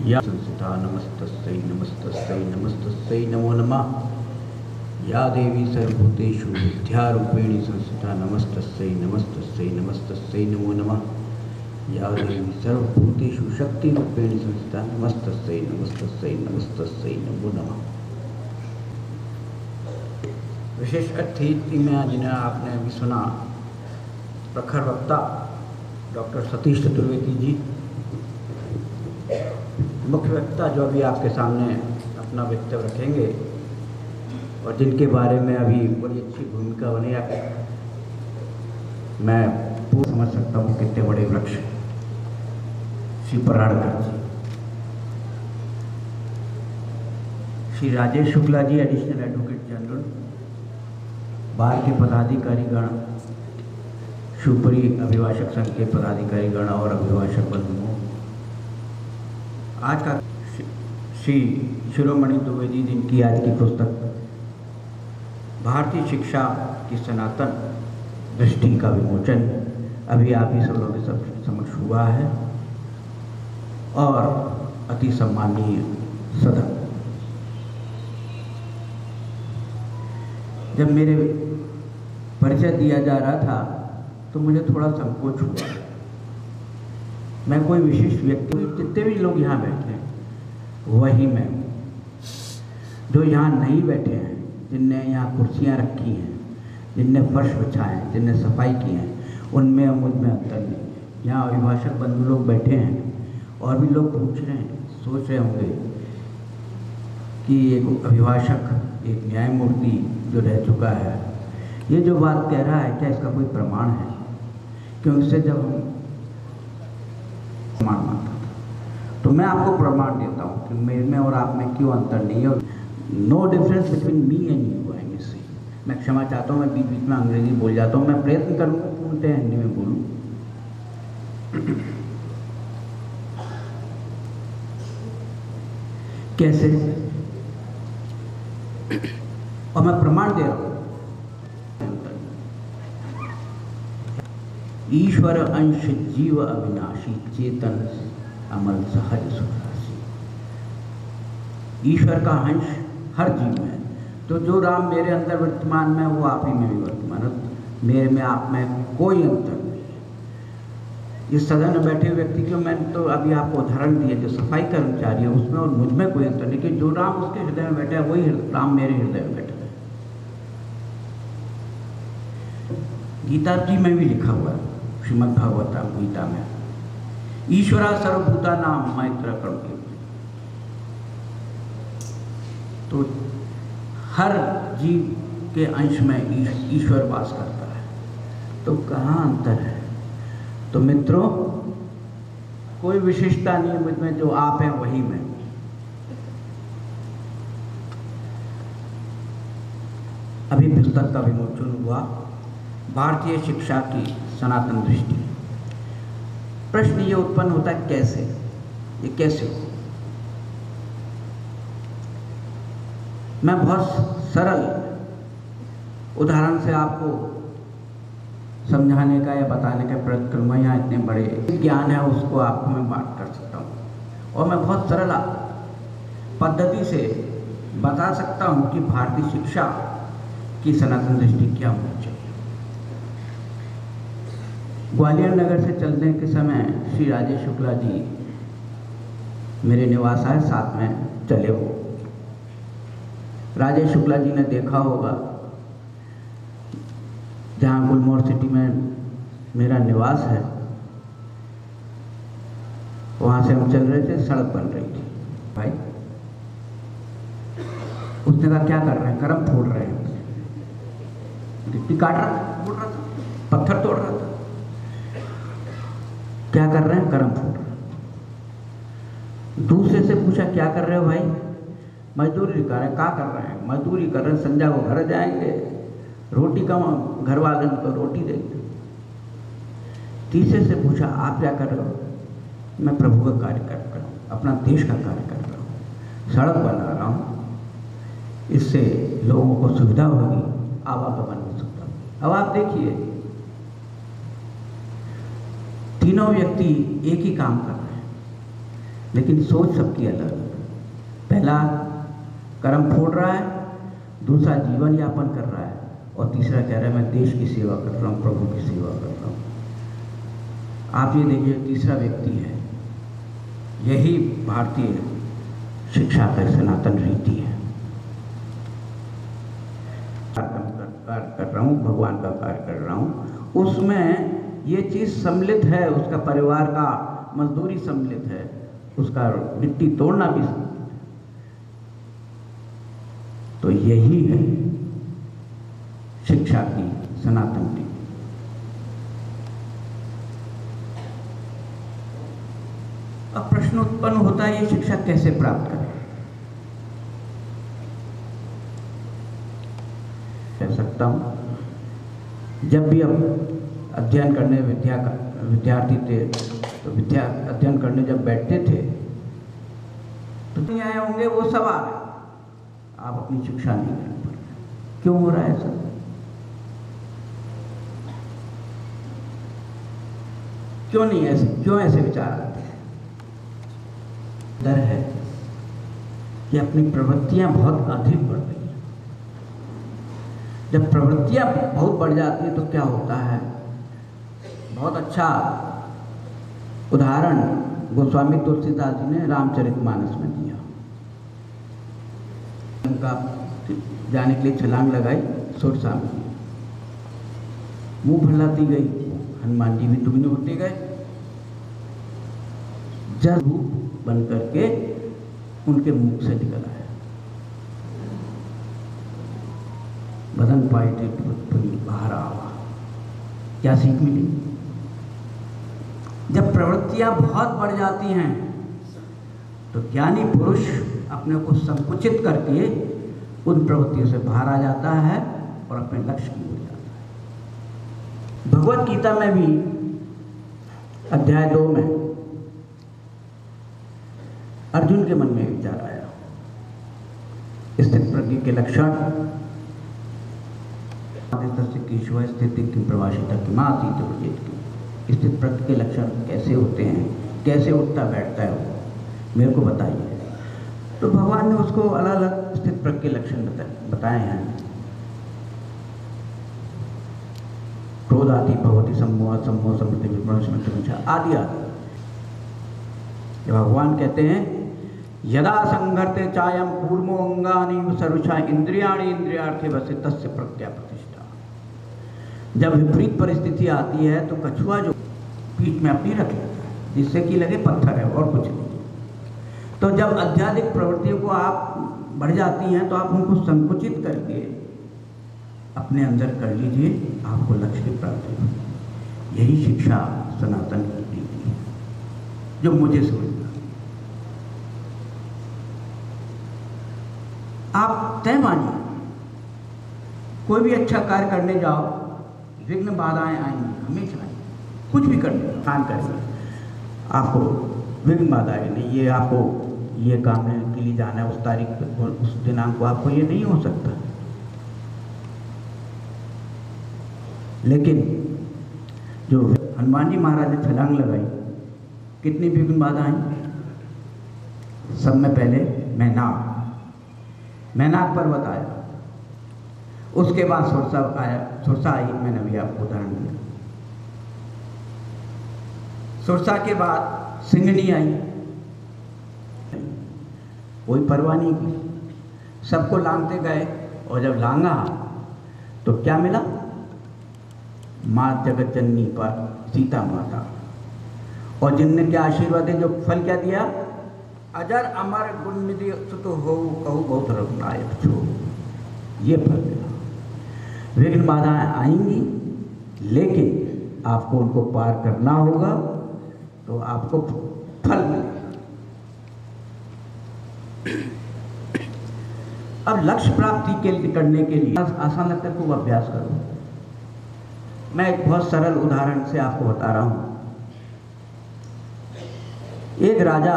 संस्था नमस्तस्यै नमस्तस्यै नमस्तस्यै नमो नमः। या देवी सर्वभूतेषु विद्यारूपेणी संस्था नमस्तस्यै नमस्तस्यै नमस्तस्यै नमो नमः। या देवी सर्वभूतेषु शक्तिरूपेणी संस्था नमस्तस्यै नमस्तस्यै नमस्तस्यै नमो नमः। विशेष अतिथि में जिन्हें आपने अभी सुना, प्रखर वक्ता डॉक्टर सतीश चतुर्वेदी जी, मुख्य वक्ता जो अभी आपके सामने अपना वक्तव्य रखेंगे और जिनके बारे में अभी बड़ी अच्छी भूमिका बनी है। मैं पूर्ण समझ सकता हूँ कितने बड़े वृक्ष श्री पराड़कर जी, Shri Rajesh Shukla ji, additional advocate general, बार के पदाधिकारीगण, शिवपुरी अभिभाषक संघ के पदाधिकारीगण और अभिभाषक बंधुओं, आज का श्री शिरोमणि द्विवेदी जिनकी आज की पुस्तक भारतीय शिक्षा की सनातन दृष्टि का विमोचन अभी आप ही सब लोगों के समक्ष हुआ है, और अति सम्माननीय सदन, जब मेरे परिचय दिया जा रहा था तो मुझे थोड़ा संकोच हुआ। मैं कोई विशिष्ट व्यक्ति, जितने भी लोग यहाँ बैठे हैं वही मैं हूँ। जो यहाँ नहीं बैठे हैं, जिनने यहाँ कुर्सियाँ रखी हैं, जिनने फर्श बिछाए हैं, जिनने सफाई की है, उनमें और मुझ में अंतर नहीं है। यहाँ अभिभाषक बंधु लोग बैठे हैं और भी लोग पूछ रहे हैं, सोच रहे होंगे कि एक अभिभाषक, एक न्यायमूर्ति जो रह चुका है, ये जो बात कह रहा है क्या इसका कोई प्रमाण है? क्योंकि इससे जब हम प्रमाण मानता था, तो मैं आपको प्रमाण देता हूँ कि मेरे में और आप में क्यों अंतर नहीं है। No difference between me and you, I am से। मैं क्षमा चाहता हूँ, मैं बीच बीच में अंग्रेजी बोल जाता हूँ, मैं प्रयत्न करूँगा पूर्णतः हिंदी में बोलूँ। कैसे? और मैं प्रमाण दे रहा हूँ, ईश्वर अंश जीव अविनाशी, चेतन अमल सहज सुखराशि। ईश्वर का अंश हर जीव में है, तो जो राम मेरे अंदर वर्तमान में, वो आप ही में भी वर्तमान है। मेरे में आप में कोई अंतर नहीं है। इस सदन में बैठे व्यक्ति को मैंने तो अभी आपको उदाहरण दिया, जो सफाई कर्मचारी है उसमें और मुझ में कोई अंतर नहीं, कि जो राम उसके हृदय में बैठा है वही राम मेरे हृदय में बैठा है। गीता जी में भी लिखा हुआ है, श्रीमद् भागवतम गीता में, ईश्वरा सर्वभूता नाम मैत्र करोति। तो हर जीव के अंश में ईश्वर वास करता है, तो कहाँ अंतर है? तो मित्रों, कोई विशेषता नहीं मुझ में, जो आप हैं वही मैं। अभी पुस्तक का विमोचन हुआ, भारतीय शिक्षा की सनातन दृष्टि। प्रश्न ये उत्पन्न होता है, कैसे? ये कैसे हो? मैं बहुत सरल उदाहरण से आपको समझाने का या बताने का प्रयत्न करूँगा। यहाँ इतने बड़े ज्ञान है, उसको आपको मैं बात कर सकता हूँ, और मैं बहुत सरल पद्धति से बता सकता हूँ कि भारतीय शिक्षा की सनातन दृष्टि क्या होनी चाहिए। ग्वालियर नगर से चलने के समय श्री राजेश शुक्ला जी मेरे निवास आए, साथ में चले। वो राजेश शुक्ला जी ने देखा होगा, जहाँ गुलमोहर सिटी में मेरा निवास है, वहाँ से हम चल रहे थे, सड़क बन रही थी। भाई उसने कहा क्या कर रहे हैं? करम फोड़ रहे हैं। गिट्टी काट रहा था, फोड़ रहा था, पत्थर तोड़ रहा था। क्या कर रहे हैं? करम फोड़ रहे हैं। दूसरे से पूछा क्या कर रहे हो भाई? मजदूरी कर रहे हैं। क्या कर रहे हैं? मजदूरी कर रहे हैं, संध्या को घर जाएंगे, रोटी का घर वाले को रोटी देंगे। तीसरे से पूछा आप क्या कर रहे हो? मैं प्रभु का कार्य कर रहा हूँ, अपना देश का कार्य कर रहा हूँ, सड़क बना रहा हूँ, इससे लोगों को सुविधा होगी, आवागमन हो सकता है। अब आप देखिए, तीनों व्यक्ति एक ही काम कर रहे हैं, लेकिन सोच सबकी अलग है। पहला कर्म फोड़ रहा है, दूसरा जीवन यापन कर रहा है, और तीसरा कह रहा है मैं देश की सेवा कर रहा हूँ, प्रभु की सेवा कर रहा हूँ। आप ये देखिए, तीसरा व्यक्ति है। यही भारतीय शिक्षा का सनातन रीति है। कार्य कर रहा हूँ, भगवान का कार्य कर रहा हूँ, उसमें ये चीज़ सम्मिलित है, उसका परिवार का मजदूरी सम्मिलित है, उसका मिट्टी तोड़ना भी सम्मिलित है। तो यही है शिक्षा की सनातन रीति। अब प्रश्न उत्पन्न होता है, ये शिक्षा कैसे प्राप्त करें? कह सकता हूँ। जब भी हम अध्ययन करने विद्यार्थी थे तो अध्ययन करने जब बैठते थे तो नहीं आए होंगे, वो सब आ रहे, आप अपनी शिक्षा नहीं लेने पर। क्यों हो रहा है ऐसा? क्यों ऐसे विचार आते हैं? डर है कि अपनी प्रवृत्तियां बहुत अधिक बढ़ रही हैं। जब प्रवृत्तियां बहुत बढ़ जाती हैं तो क्या होता है? बहुत अच्छा उदाहरण गोस्वामी तुलसीदास जी ने रामचरितमानस में दिया। उनका जाने के लिए छलांग लगाई सुरसा में, मुंह फैलाती गई, हनुमान जी भी दुगने होते गए, जल रूप बन करके उनके मुख से निकल आया। बदन पाइटे बाहर आवा। क्या सीख मिली? जब प्रवृत्तियां बहुत बढ़ जाती हैं तो ज्ञानी पुरुष अपने को संकुचित करके उन प्रवृत्तियों से बाहर आ जाता है और अपने लक्ष्य की ओर जाता है। भगवत गीता में भी अध्याय 2 में अर्जुन के मन में विचार आया, स्थित प्रज्ञ के लक्षण केशव स्थिति की प्रवासिता की मासी स्थित प्रज्ञ के लक्षण कैसे होते हैं, कैसे उठता बैठता है वो मेरे को बताइए। तो भगवान ने उसको अलग अलग स्थित प्रज्ञ के लक्षण बताए हैं। क्रोध आदि भगवती सम्मोह समृद्धि विमर्श आदि आदि। जब भगवान कहते हैं यदा संघर्ते चायम कूर्मो अंगानि सर्वशा इंद्रियाणि इंद्रियार्थे वसे तस्य प्रज्ञा प्रतिष्ठा। जब विपरीत परिस्थिति आती है तो कछुआ जो पीठ में अपनी रख लेता है जिससे कि लगे पत्थर है और कुछ नहीं। तो जब आध्यात्मिक प्रवृत्तियों को आप बढ़ जाती हैं तो आप उनको संकुचित करके अपने अंदर कर लीजिए, आपको लक्ष्य की प्राप्ति होगी। यही शिक्षा सनातन की नीति है जो मुझे समझना। आप तय मानिए, कोई भी अच्छा कार्य करने जाओ, विघ्न बाधाएं आएंगी, हमेशा आएंगी। कुछ भी करने काम करेंगे, आपको विघ्न बाधाएं नहीं, ये आपको ये काम के लिए जाना है उस तारीख पर, उस दिनांक को, आपको ये नहीं हो सकता। लेकिन जो हनुमान जी महाराज ने छलांग लगाई, कितनी विघ्न बाधाएं? सब में पहले मैनाक पर्वत आया, उसके बाद सुरसा आई, मैंने अभी आपको उदाहरण दिया। सुरसा के बाद सिंगनी आई, कोई परवाह नहीं की, सबको लांघते गए। और जब लांघा तो क्या मिला? माँ जगत जननी पर सीता माता, और जिनने क्या आशीर्वाद दे, जो फल क्या दिया? अजर अमर गुण निधि सुत हो कहू बहुत रघुनायक छो, ये फल दिया। विघ्न बाधाएं आएंगी, लेकिन आपको उनको पार करना होगा तो आपको फल मिलेगा। अब लक्ष्य प्राप्ति करने के लिए आसान लगता है, खूब अभ्यास करो। मैं एक बहुत सरल उदाहरण से आपको बता रहा हूं। एक राजा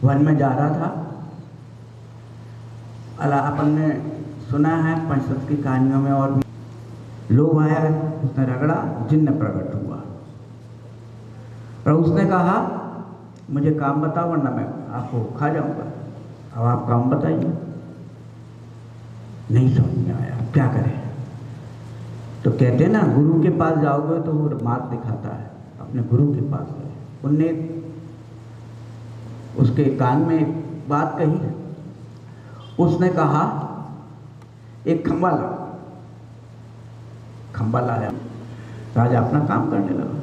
वन में जा रहा था। अपन ने सुना है पंचतंत्र की कहानियों में, और भी लोभ आया, उसने रगड़ा, जिन्न प्रकट हुआ। पर उसने कहा मुझे काम बताओ वरना मैं आपको खा जाऊंगा। अब आप काम बताइए। नहीं समझ में आया, क्या करें? तो कहते हैं ना, गुरु के पास जाओगे तो वो मार्ग दिखाता है। अपने गुरु के पास गए, उनने उसके कान में बात कही। उसने कहा एक खंबा ला। खंबा लाया, राजा अपना काम करने लगा।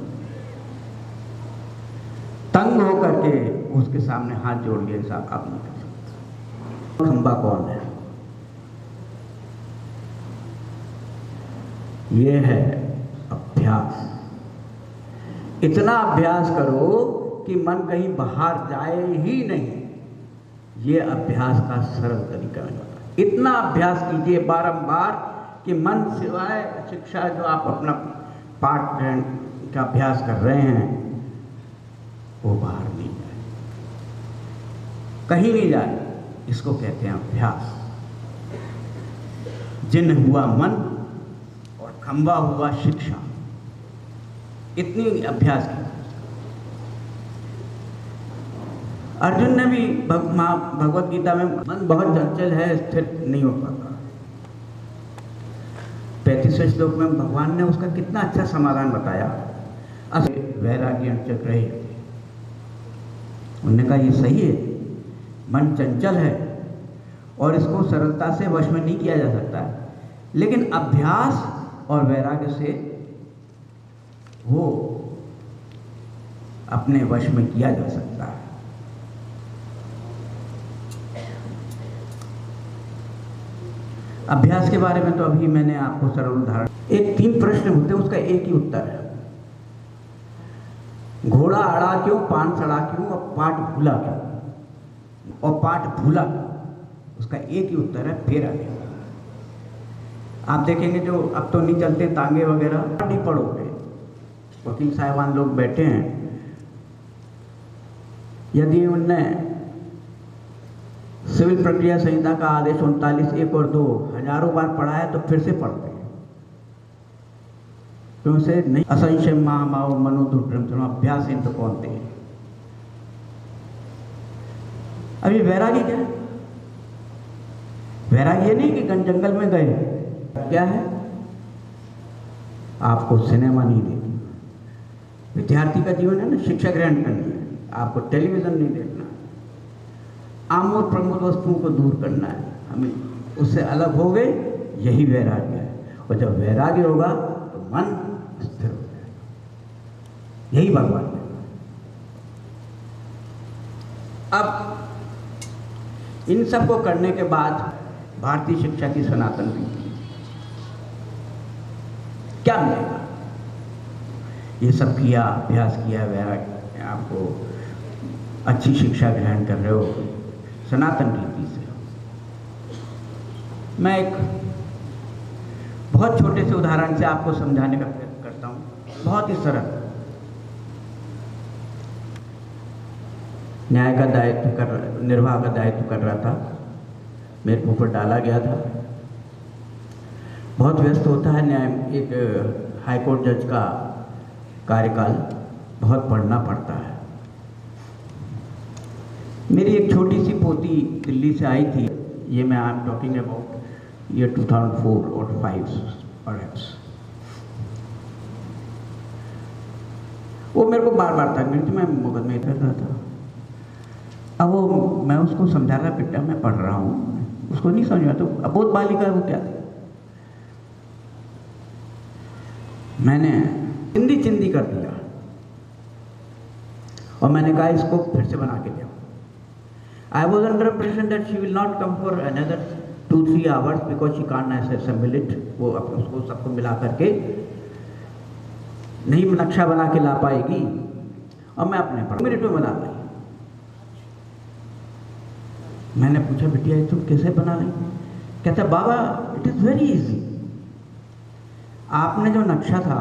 तंग होकर के उसके सामने हाथ जोड़ लिया, साहब आप नहीं कर सकते। खंबा कौन है? ये है अभ्यास। इतना अभ्यास करो कि मन कहीं बाहर जाए ही नहीं। ये अभ्यास का सरल तरीका है। इतना अभ्यास कीजिए बारंबार कि मन सिवाय शिक्षा जो आप अपना पाठ ग्रहण का अभ्यास कर रहे हैं वो बाहर नहीं जाए, कहीं नहीं जाए। इसको कहते हैं अभ्यास। जिन हुआ मन और खंबा हुआ शिक्षा, इतनी अभ्यास की। अर्जुन ने भी भगवत गीता में मन बहुत चंचल है, स्थिर नहीं हो पाता। 35वें श्लोक में भगवान ने उसका कितना अच्छा समाधान बताया। वैराग्य चल रहे थे, उन्होंने कहा ये सही है, मन चंचल है और इसको सरलता से वश में नहीं किया जा सकता है, लेकिन अभ्यास और वैराग्य से वो अपने वश में किया जा सकता है। अभ्यास के बारे में तो अभी मैंने आपको सरल उदाहरण, एक 3 प्रश्न होते हैं, उसका एक ही उत्तर है। घोड़ा अड़ा क्यों, पान सड़ा क्यों और पाठ भूला क्यों, और पाठ भूला क्यों, उसका एक ही उत्तर है, फिर आगे। आप देखेंगे जो अब तो नहीं चलते तांगे वगैरह, नहीं पढ़ोगे, वकील साहिबान लोग बैठे हैं, यदि उनने सिविल प्रक्रिया संहिता का आदेश 39 1 और 2 हजारों बार पढ़ा है तो फिर से पढ़ते हैं, तो उसे नहीं। असंशय महामाव मनो दुर्ग्रंथन अभ्यास तो कौन थे। अब ये वैरागी क्या है? वैरागी नहीं कि जंगल में गए, क्या है? आपको सिनेमा नहीं देखना, विद्यार्थी का जीवन है ना, शिक्षा ग्रहण करनी है, आपको टेलीविजन नहीं देखना, आमोद प्रमोद वस्तुओं को दूर करना है, हमें उससे अलग हो गए, यही वैराग्य है। और जब वैराग्य होगा तो मन स्थिर हो जाएगा, यही भगवान है। अब इन सब को करने के बाद भारतीय शिक्षा की सनातन रीति क्या मिलेगा? ये सब किया, अभ्यास किया, वैराग्य, आपको अच्छी शिक्षा ग्रहण कर रहे हो सनातन रीति से। मैं एक बहुत छोटे से उदाहरण से आपको समझाने का प्रयत्न करता हूँ, बहुत ही सरल। न्याय का दायित्व निर्वाह का दायित्व कर रहा था, मेरे ऊपर डाला गया था। बहुत व्यस्त होता है न्याय, एक हाईकोर्ट जज का कार्यकाल, बहुत पढ़ना पड़ता है। मेरी एक छोटी सी पोती दिल्ली से आई थी, ये मैं I am talking about year 2004 और 5 परहैप्स। वो मेरे को बार बार तक मिलती, मैं मुकदमे कर रहा था। अब वो मैं उसको समझा रहा, बेटा मैं पढ़ रहा हूँ, उसको नहीं समझ में, तो अबोध बालिका वो क्या थी। मैंने हिंदी चिंदी कर दिया और मैंने कहा इसको फिर से बना के दो। I was under impression that she will not come for another 2-3 hours because she can't assemble it. वो उसको सबको मिला करके नहीं नक्शा बना के ला पाएगी, और मैं अपने 5 मिनट में बना लाई। मैंने पूछा बिटिया तुम कैसे बना ली? कहता बाबा इट इज़ वेरी इजी। आपने जो नक्शा था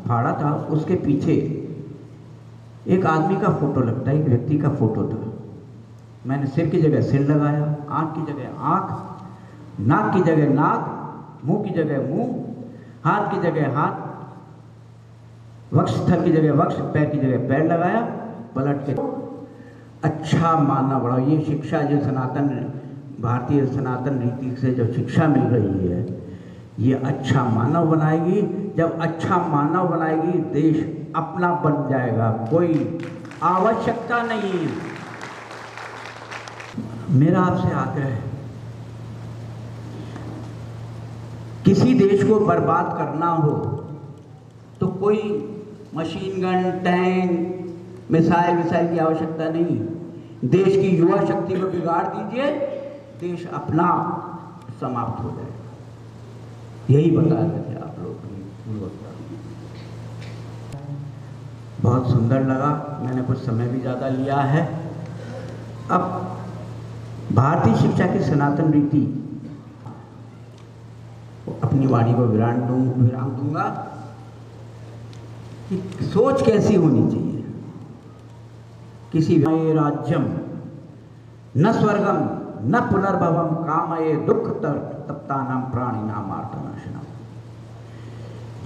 फाड़ा था, उसके पीछे एक आदमी का फोटो लगता है, एक व्यक्ति का फोटो था। मैंने सिर की जगह सिर लगाया, आँख की जगह आँख, नाक की जगह नाक, मुंह की जगह मुंह, हाथ की जगह हाथ, वक्षस्थल की जगह वक्ष, पैर की जगह पैर लगाया, पलट के अच्छा मानना पड़ा। ये शिक्षा जो सनातन भारतीय सनातन रीति से जो शिक्षा मिल रही है, ये अच्छा मानव बनाएगी। जब अच्छा मानव बनाएगी, देश अपना बन जाएगा, कोई आवश्यकता नहीं। मेरा आपसे आग्रह है, किसी देश को बर्बाद करना हो तो कोई मशीन गन, टैंक, मिसाइल की आवश्यकता नहीं। देश की युवा शक्ति को बिगाड़ दीजिए, देश अपना समाप्त हो जाएगा। यही बता रहे थे आप लोग। बहुत सुंदर लगा, मैंने कुछ समय भी ज़्यादा लिया है। अब भारतीय शिक्षा की सनातन रीति अपनी वाणी को विराम दूंगा कि सोच कैसी होनी चाहिए। किसी राज्यम न स्वर्गम न पुनर्भवम कामये दुख तप्तानाम प्राणिनाम आर्तनाशनम।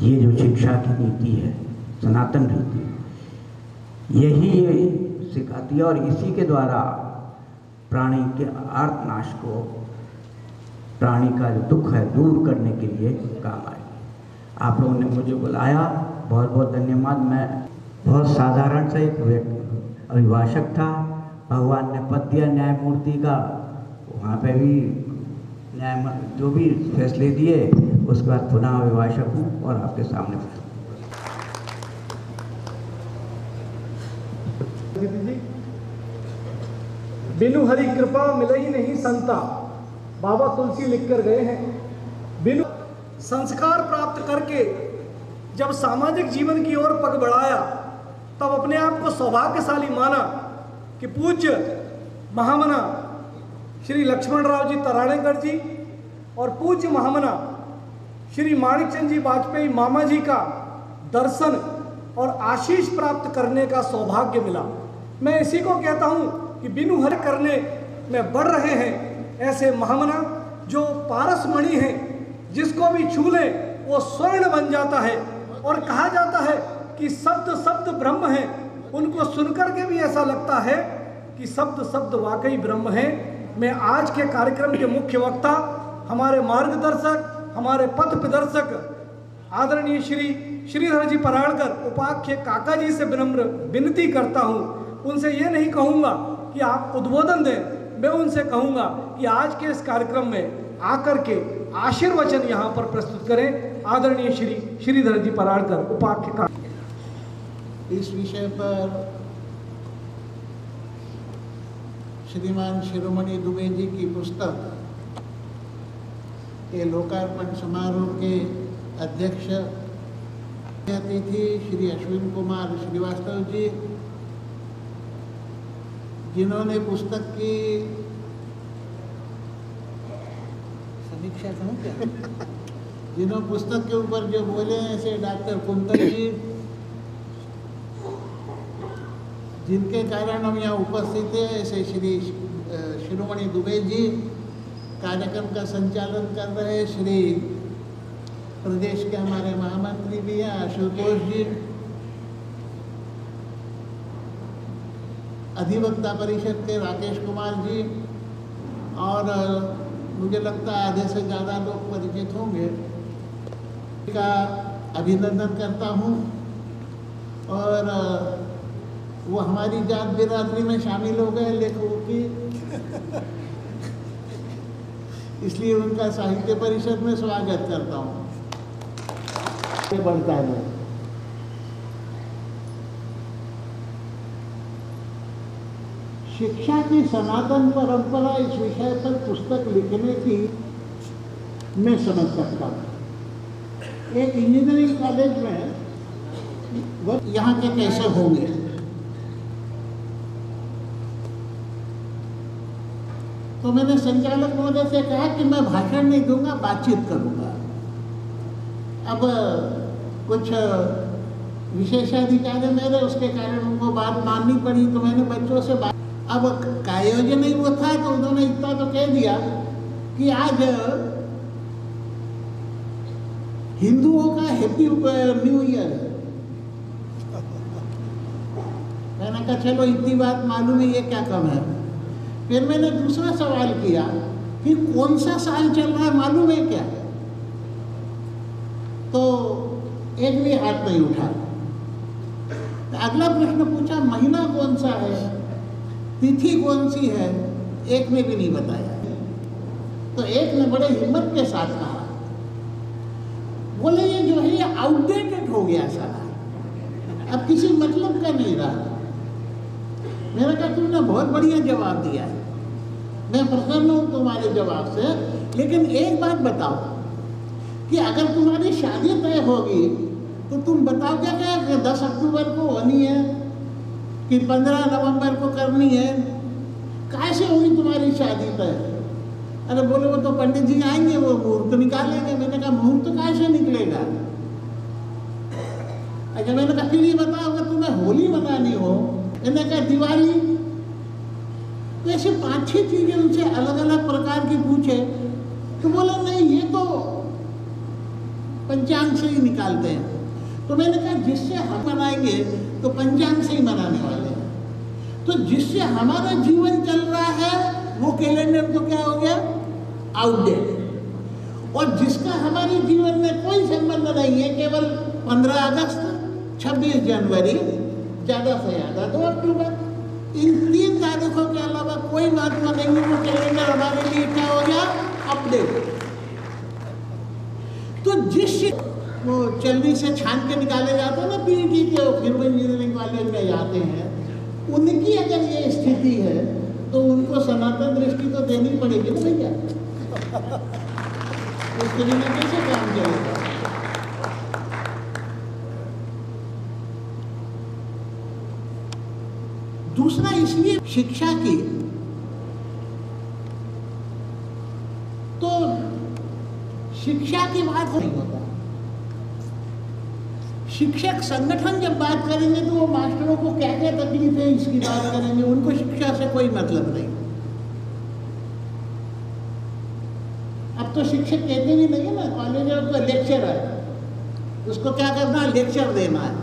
ये जो शिक्षा की नीति है, सनातन रीति, यही ये सिखाती है और इसी के द्वारा प्राणी के आर्तनाश को, प्राणी का जो दुख है दूर करने के लिए काम आएगी। आप लोगों ने मुझे बुलाया, बहुत बहुत धन्यवाद। मैं बहुत साधारण सा एक अभिभाषक था, भगवान ने पद दिया न्यायमूर्ति का, वहाँ पे भी न्याय जो भी फैसले दिए उसके बाद पुनः अभिभाषक हूँ और आपके सामने। बिनु हरि कृपा मिले ही नहीं संता, बाबा तुलसी लिख कर गए हैं। बिनु संस्कार प्राप्त करके जब सामाजिक जीवन की ओर पग बढ़ाया, तब अपने आप को सौभाग्यशाली माना कि पूज्य महामना श्री लक्ष्मणराव जी तराणेकर जी और पूज्य महामना श्री माणिकचंद जी वाजपेयी मामा जी का दर्शन और आशीष प्राप्त करने का सौभाग्य मिला। मैं इसी को कहता हूँ कि बिनु हरि करने में बढ़ रहे हैं ऐसे महामना जो पारसमणि हैं, जिसको भी छू ले वो स्वर्ण बन जाता है। और कहा जाता है कि शब्द शब्द ब्रह्म है। उनको सुनकर के भी ऐसा लगता है कि शब्द शब्द वाकई ब्रह्म है। मैं आज के कार्यक्रम के मुख्य वक्ता, हमारे मार्गदर्शक, हमारे पथ प्रदर्शक आदरणीय श्री श्रीधर जी पराड़कर उपाख्य काका जी से विनम्र विनती करता हूँ। उनसे ये नहीं कहूँगा कि आप उद्बोधन दें, मैं उनसे कहूँगा कि आज के इस कार्यक्रम में आकर के आशीर्वचन यहाँ पर प्रस्तुत करें। आदरणीय श्री श्रीधर जी पराड़कर उपाख्य काका। इस विषय पर श्रीमान शिरोमणि दुबे जी की पुस्तक के लोकार्पण समारोह के अध्यक्ष अतिथि श्री अश्विन कुमार श्रीवास्तव जी, जिन्होंने पुस्तक की समीक्षा करूं क्या जिन्होंने पुस्तक के ऊपर जो बोले हैं, ऐसे डॉक्टर कुंतल जी, जिनके कारण हम यहाँ उपस्थित हैं, ऐसे श्री शिरोमणि दुबे जी, कार्यक्रम का संचालन कर रहे श्री प्रदेश के हमारे महामंत्री भी हैं आशुतोष जी, अधिवक्ता परिषद के राकेश कुमार जी, और मुझे लगता है आधे से ज़्यादा लोग परिचित होंगे, का अभिनंदन करता हूँ। और वो हमारी जात बिरादरी में शामिल हो गए लेखकों की, इसलिए उनका साहित्य परिषद में स्वागत करता हूँ। बढ़ता है शिक्षा की सनातन परंपरा, इस विषय पर पुस्तक लिखने की मैं समझ सकता हूँ। एक इंजीनियरिंग कॉलेज में वो यहाँ के कैसे होंगे, तो मैंने संचालक महोदय से कहा कि मैं भाषण नहीं दूंगा, बातचीत करूंगा। अब कुछ विशेषाधिकारी मेरे, उसके कारण उनको बात माननी पड़ी, तो मैंने बच्चों से बात, अब आयोजन ही वो था तो उन्होंने इतना तो कह दिया कि आज हिंदुओं का हैप्पी न्यू ईयर है। मैंने कहा चलो इतनी बात मालूम है, ये क्या कम है। फिर मैंने दूसरा सवाल किया कि कौन सा साल चल रहा है, मालूम है क्या? तो एक भी हाथ नहीं उठा। अगला प्रश्न पूछा महीना कौन सा है, तिथि कौन सी है, एक ने भी नहीं बताया। तो एक ने बड़े हिम्मत के साथ कहा, बोले ये जो है ये आउटडेटेड हो गया सारा, अब किसी मतलब का नहीं रहा। मैंने कहा तुमने बहुत बढ़िया जवाब दिया है, मैं प्रसन्न हूँ तुम्हारे जवाब से, लेकिन एक बात बताओ कि अगर तुम्हारी शादी तय होगी तो तुम बताओगे क्या कि 10 अक्टूबर को होनी है कि 15 नवंबर को करनी है, कैसे होगी तुम्हारी शादी तय? अरे बोले वो तो पंडित जी आएंगे, वो मुहूर्त निकालेंगे। मैंने कहा मुहूर्त कैसे निकलेगा? अच्छा, मैंने कहा फिर ये बताओ अगर तुम्हें होली मनानी हो, मैंने कहा दिवाली, तो ऐसे 5-6 चीजें उनसे अलग अलग प्रकार की पूछे तो बोला नहीं ये तो पंचांग से ही निकालते हैं। तो मैंने कहा जिससे हम मनाएंगे तो पंचांग से ही मनाने वाले हैं, तो जिससे हमारा जीवन चल रहा है वो कैलेंडर तो क्या हो गया, आउटडेट। और जिसका हमारे जीवन में कोई संबंध नहीं है, केवल 15 अगस्त, 26 जनवरी, ज़्यादा से ज़्यादा 2 अक्टूबर, इन 3 तारीखों के अलावा कोई महत्व नहीं है, वो कैलेंडर हमारे लिए क्या हो गया, अपडेट। तो जिस वो चलनी से छान के निकाले जाते हैं ना पीईटी के, फिर वो इंजीनियरिंग वाले में जाते हैं, उनकी अगर ये स्थिति है तो उनको सनातन दृष्टि तो देनी पड़ेगी ना भैया, उसके बिना कैसे काम चलेगा। दूसरा इसलिए शिक्षा की, तो शिक्षा की बात नहीं होता, शिक्षक संगठन जब बात करेंगे तो वो मास्टरों को क्या क्या तकलीफ है इसकी बात करेंगे, उनको शिक्षा से कोई मतलब नहीं। अब तो शिक्षक कहते भी नहीं है ना, कॉलेज में तो लेक्चर है, उसको क्या करना है, लेक्चर देना है।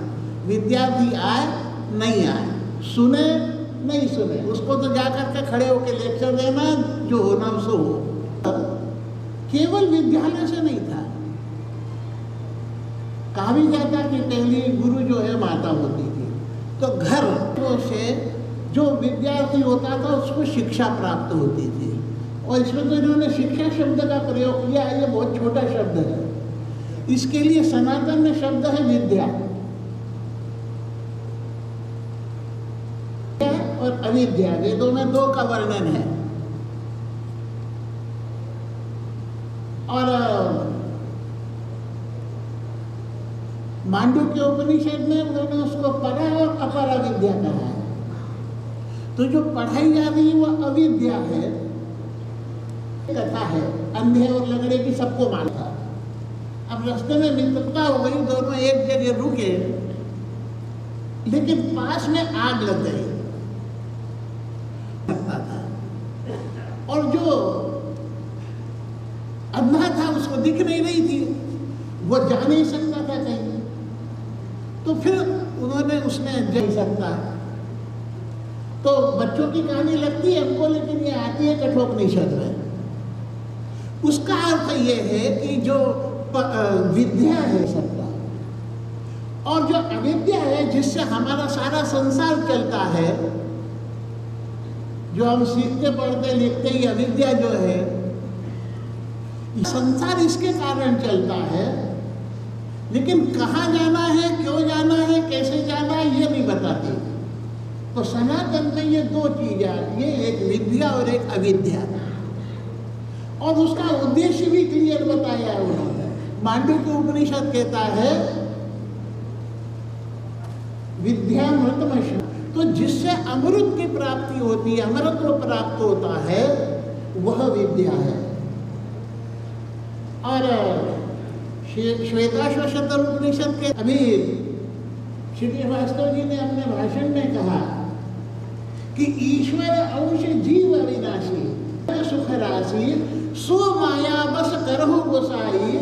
विद्यार्थी आए नहीं आए, सुने नहीं सुने, उसको तो जाकर के खड़े होकर लेक्चर देना, जो होना सो हो। केवल विद्यालय से नहीं था, कहा भी जाता कि पहली गुरु जो है माता होती थी, तो घर से जो विद्यार्थी होता था उसको शिक्षा प्राप्त होती थी। और इसमें तो इन्होंने शिक्षा शब्द का प्रयोग किया है, ये बहुत छोटा शब्द है। इसके लिए सनातन में शब्द है विद्या और अविद्या, वेदों में 2 का वर्णन है। और मांडुक्य उपनिषद में उन्होंने उसको परा और अपरा विद्या कहा है। तो जो पढ़ाई जा रही है वो अविद्या है, कथा है, अंधे और लंगड़े की सबको मानता। अब रास्ते में मित्रता हो गई, दोनों एक जगह रुके, लेकिन पास में आग लग गई और जो अंधा था उसको दिख नहीं रही थी, वो जा नहीं सकता था कहीं, तो फिर उन्होंने उसने जा सकता, तो बच्चों की कहानी लगती है हमको, लेकिन ये आती है कठोपनिषद में। उसका अर्थ ये है कि जो विद्या है सबका, और जो अविद्या है जिससे हमारा सारा संसार चलता है, जो हम सीखते पढ़ते लिखते ही अविद्या जो है, संसार इसके कारण चलता है, लेकिन कहाँ जाना है, क्यों जाना है, कैसे जाना है, ये नहीं बताती। तो सनातन में ये 2 चीजें आती है, एक विद्या और एक अविद्या, और उसका उद्देश्य भी क्लियर बताया है उन्होंने। मांडुक्य उपनिषद कहता है विद्यामृतमश्नु, तो जिससे अमृत की प्राप्ति होती है, अमृतत्व प्राप्त होता है, वह विद्या है। और श्वेताश्वतर उपनिषद के अभी श्री वास्तव जी ने अपने भाषण में कहा कि ईश्वर अंश जीव अविनाशी सुख राशि सो माया बस करहु गोसाई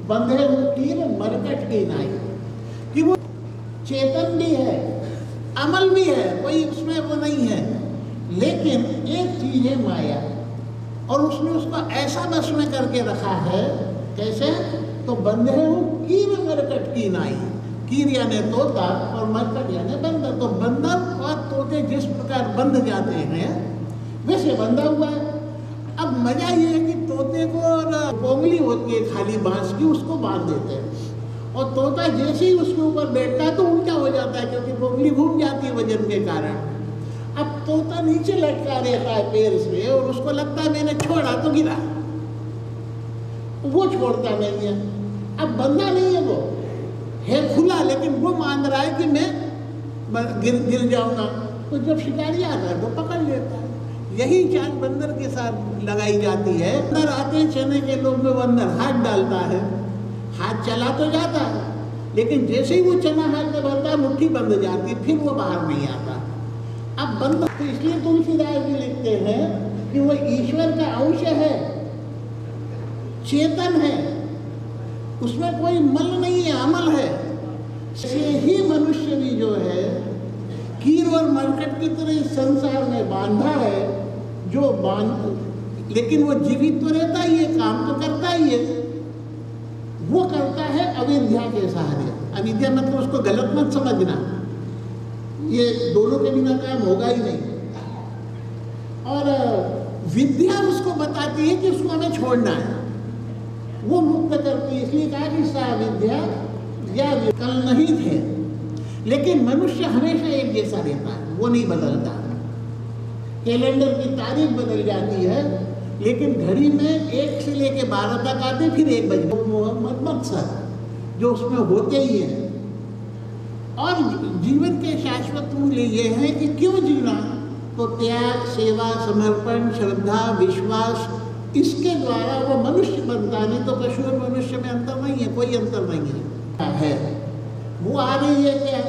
बंधे कीर मरकट की नाई, कि वो चेतन भी है, अमल भी है, कोई उसमें वो नहीं है, लेकिन एक चीज है माया, और उसने उसको ऐसा बस में करके रखा है, कैसे, तो बंधे हो कीर मरकट की नाई, कीर यानी तोता और मरकट यानी बंदर। तो बंदर और तोते जिस प्रकार बंध जाते हैं वैसे बंधा हुआ है। अब मजा ये है कि तोते को और पोंगली होती है खाली बांस की, उसको बांध देते हैं, और तोता जैसे ही उसके ऊपर बैठता है तो उल्टा हो जाता है, क्योंकि पोंगली घूम जाती है वजन के कारण। अब तोता नीचे लटका रहता है पैर से, और उसको लगता है मैंने छोड़ा तो गिरा, वो छोड़ता नहीं है। अब बंधा नहीं है, वो है खुला, लेकिन वो मान रहा है कि मैं गिर जाऊंगा, तो जब शिकारी आता है तो पकड़ लेता है। यही चाल बंदर के साथ लगाई जाती है। बंदर आते हैं चने के लोग में, बंदर हाथ डालता है, हाथ चला तो जाता है, लेकिन जैसे ही वो चना हाथ में भरता है मुट्ठी बंद जाती है, फिर वो बाहर नहीं आता। अब बंदर तो इसलिए तुलसीदास जी लिखते हैं कि वो ईश्वर का अंश है, चेतन है, उसमें कोई मल नहीं है, अमल है। से ही मनुष्य भी जो है कीर और मरकट की तरह इस संसार में बांधा है, जो लेकिन वो जीवित तो रहता ही है, काम तो करता ही है। वो करता है अविद्या के सहारे। अविद्या मतलब उसको गलत मत समझना, ये दोनों के बिना काम होगा ही नहीं। और विद्या उसको बताती है कि उसको हमें छोड़ना है, वो मुक्त करती है। इसलिए कहा कि सा विद्या या कल नहीं थे, लेकिन मनुष्य हमेशा एक जैसा रहता है, वो नहीं बदलता। कैलेंडर की तारीख बदल जाती है, लेकिन घड़ी में 1 से लेकर 12 तक आते, फिर 1 बजे मोहम्मद मकसद जो उसमें होते ही है। और जीवन के शाश्वत मूल्य ये है कि क्यों जीना, तो त्याग, सेवा, समर्पण, श्रद्धा, विश्वास, इसके द्वारा वो मनुष्य बनता है। नहीं तो पशु और मनुष्य में अंतर नहीं है, कोई अंतर नहीं है। वो आ रही है क्या?